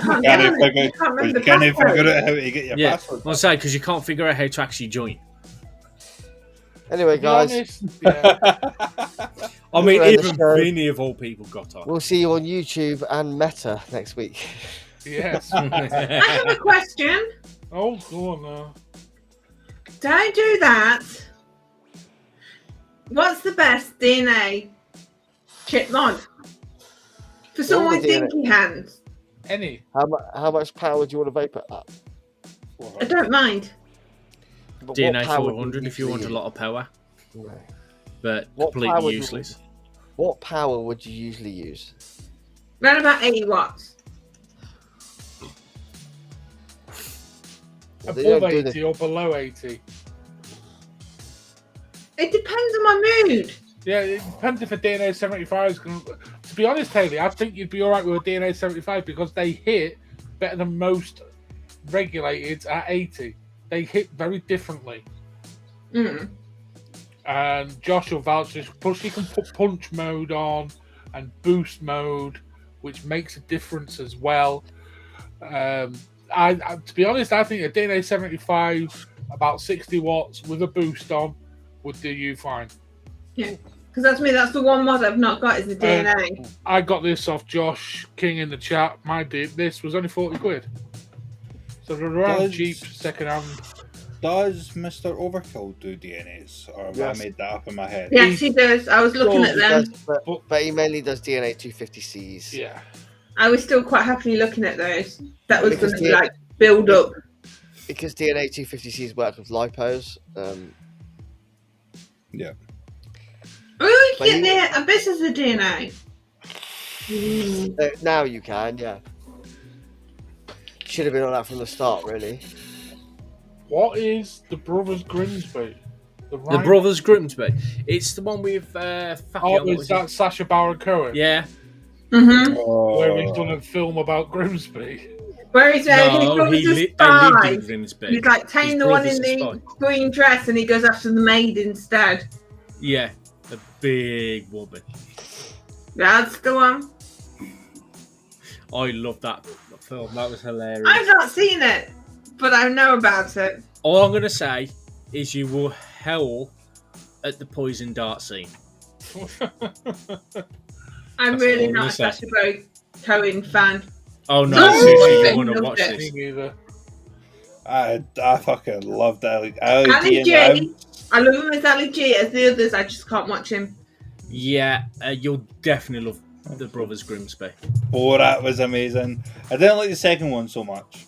you can't figure out how to get your Yeah, password. I'll say because you can't figure out how to actually join. Anyway, To be guys, honest, yeah. I mean, We'll end the even show. Vinny of all people got on. we'll see you on YouTube and Meta next week. Yes. I have a question. Oh, go on now. Don't do that. What's the best DNA chip mod for someone with the DNA. dinky hands? Any. How much power do you want to vape at that? I don't mind. But what DNA power would 400 if you want a usually lot of power, use? No. but What power completely do you- useless. What power would you usually use? Around about 80 watts. They don't Above do 80 or below 80. It depends on my mood. Yeah, it depends if a DNA 75 is going to... To be honest, Haley, I think you'd be alright with a DNA 75 because they hit better than most regulated at 80. They hit very differently. Mm. And Josh will vouch this. Plus, you can put punch mode on and boost mode, which makes a difference as well. I to be honest, I think a DNA 75 about 60 watts with a boost on would do you fine. Because that's me. That's the one mod I've not got is the DNA. I got this off Josh King in the chat. This was only 40 quid. So they're around cheap second hand. Does Mr. Overkill do DNAs? Or have Yes. I made that up in my head? Yes, he does. I was looking at He them. does, but he mainly does DNA 250Cs. Yeah. I was still quite happily looking at those. That was Because going to be like build up. Because DNA 250Cs work with lipos. Yeah. Oh, But you can get the abyss as the DNA. Now you can, yeah. Should have been on that from the start, really. What is the Brothers Grimsby? The right- Brothers Grimsby. It's the one with fucking Oh, what is was that Sacha Baron Cohen? it? Yeah. Mm-hmm. Where he's done a film about Grimsby. Where he's there, No, he they becomes a lived spy. in Grimsby. He's like taking His the one brother's in a the spy. green dress and he goes after the maid instead. Yeah, a big woman. That's the one. I love that film. That was hilarious. I've not seen it, but I know about it. All I'm going to say is you will howl at the poison dart scene. I'm That's really all I'm not gonna a say. Sacha Baron Cohen fan. Oh no, No, seriously, I you want to loved watch it. this? Me neither. I fucking loved Ali Ali G. And G. I love him as Ali G. As the others, I just can't watch him. Yeah, you'll definitely love the Brothers Grimsby. Borat was amazing. I didn't like the second one so much.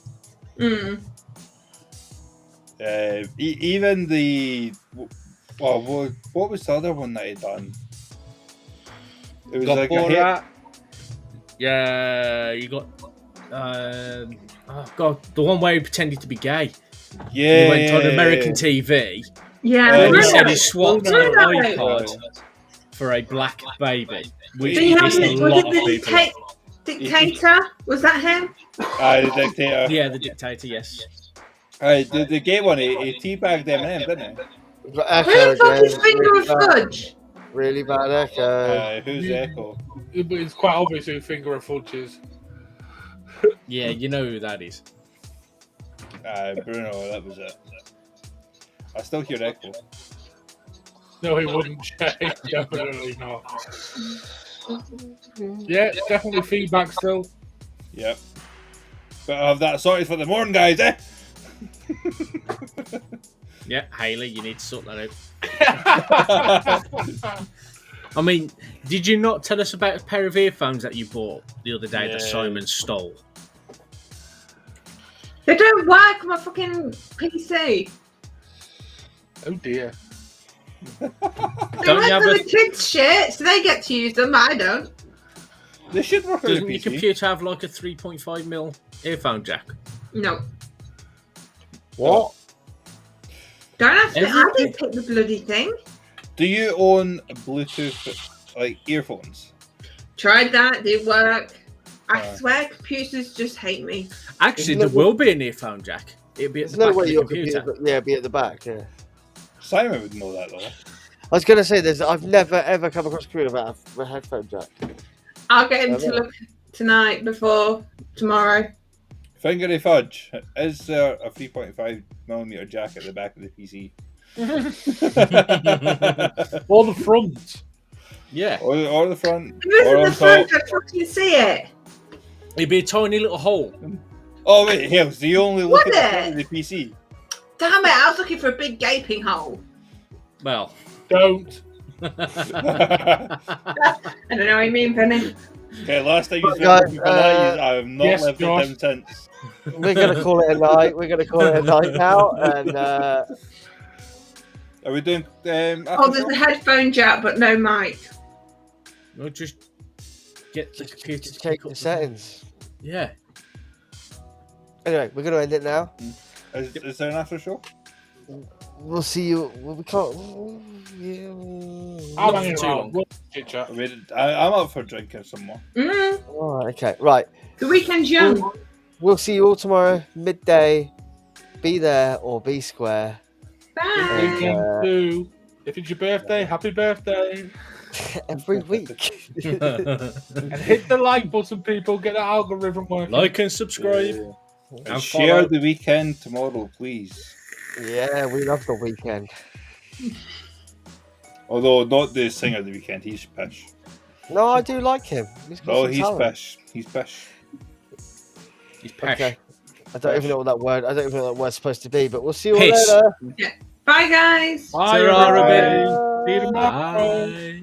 Mm. Even the what was the other one that he done? It was Got like Borat. Yeah, you got. Oh god, the one where he pretended to be gay. He went on American TV. Yeah, Oh, And he Bruno. said he swapped an Bruno. iPod for a black baby, which Did he have pissed a it? Was lot it of the people off. dictator? Was that him? The dictator. Yeah, the dictator. Yes. The gay one, he teabagged Eminem, didn't But Echo Who the fuck again. is Finger Really of bad, Fudge? really bad Echo. he? Who's Echo? But it's quite obvious who Finger of Fudge is. Yeah, you know who that is. Bruno, that was it. I still hear Echo. No, he wouldn't, Jay. Definitely not. Yeah, definitely feedback still. Yep. Better have that sorted for the morning, guys, eh? Yeah, Haley, you need to sort that out. I mean, did you not tell us about a pair of earphones that you bought the other day that Yeah. Simon stole? They don't work on my fucking PC. Oh dear. They Don't work you have for a- the kids' shit, so they get to use them. I don't. They should work on the Doesn't your PC. computer have like a 3.5mm earphone jack? No. What? Don't ask me. I Everything- didn't pick the bloody thing. Do you own Bluetooth like earphones? Tried that, didn't work. I Oh. swear computers just hate me. Actually, Isn't there it- will be an earphone jack. It'll be at There's the no back way of the your computer. computer. Be at the back. Yeah. Simon would know that though. I was gonna say I've never ever come across a computer without a headphone jack. I'll get him to Yeah. look tonight before tomorrow. Fingery Fudge, is there a 3.5mm jack at the back of the PC? Or the front. Yeah, or the front? If Or it's in on the front, top? I fucking see it. it'd be a tiny little hole. Oh wait, Hills, do you only look Would at the front it? of the PC? Damn it, I was looking for a big gaping hole. Well, Don't. I don't know what you mean, Penny. Okay, last time you Right, spoke guys, to me, I have not yes, lived Josh. with him since. We're gonna call it a night. We're gonna call it a night now, and Are we doing? Oh, after there's show? a headphone jack, but no mic. we'll just get the computer to just pick take up the settings. Yeah. Anyway, we're gonna end it now. Is there an after show? We'll see you. Well, we can't. Yeah. I'm Not hanging for too around. long. We'll chit chat. I'm up for drinking some more. All right, okay, right. The weekend's young. We'll see you all tomorrow, midday. Be there or be square. Bye. Weekend too. If it's your birthday, happy birthday. Every week. And hit the like button, people. Get the algorithm working. Like and subscribe. And And share follow. the weekend tomorrow, please. Yeah, we love the weekend. Although not the singer of the weekend, he's pish. No, I do like him. He's got Oh, some he's talent. pish. He's pish. He's pesh. Okay. I don't even know what that word. I don't even know what that word's supposed to be. But we'll see you all Piss. later. Bye, guys. Bye, Ta-ra, everybody. everybody. See you tomorrow. Bye.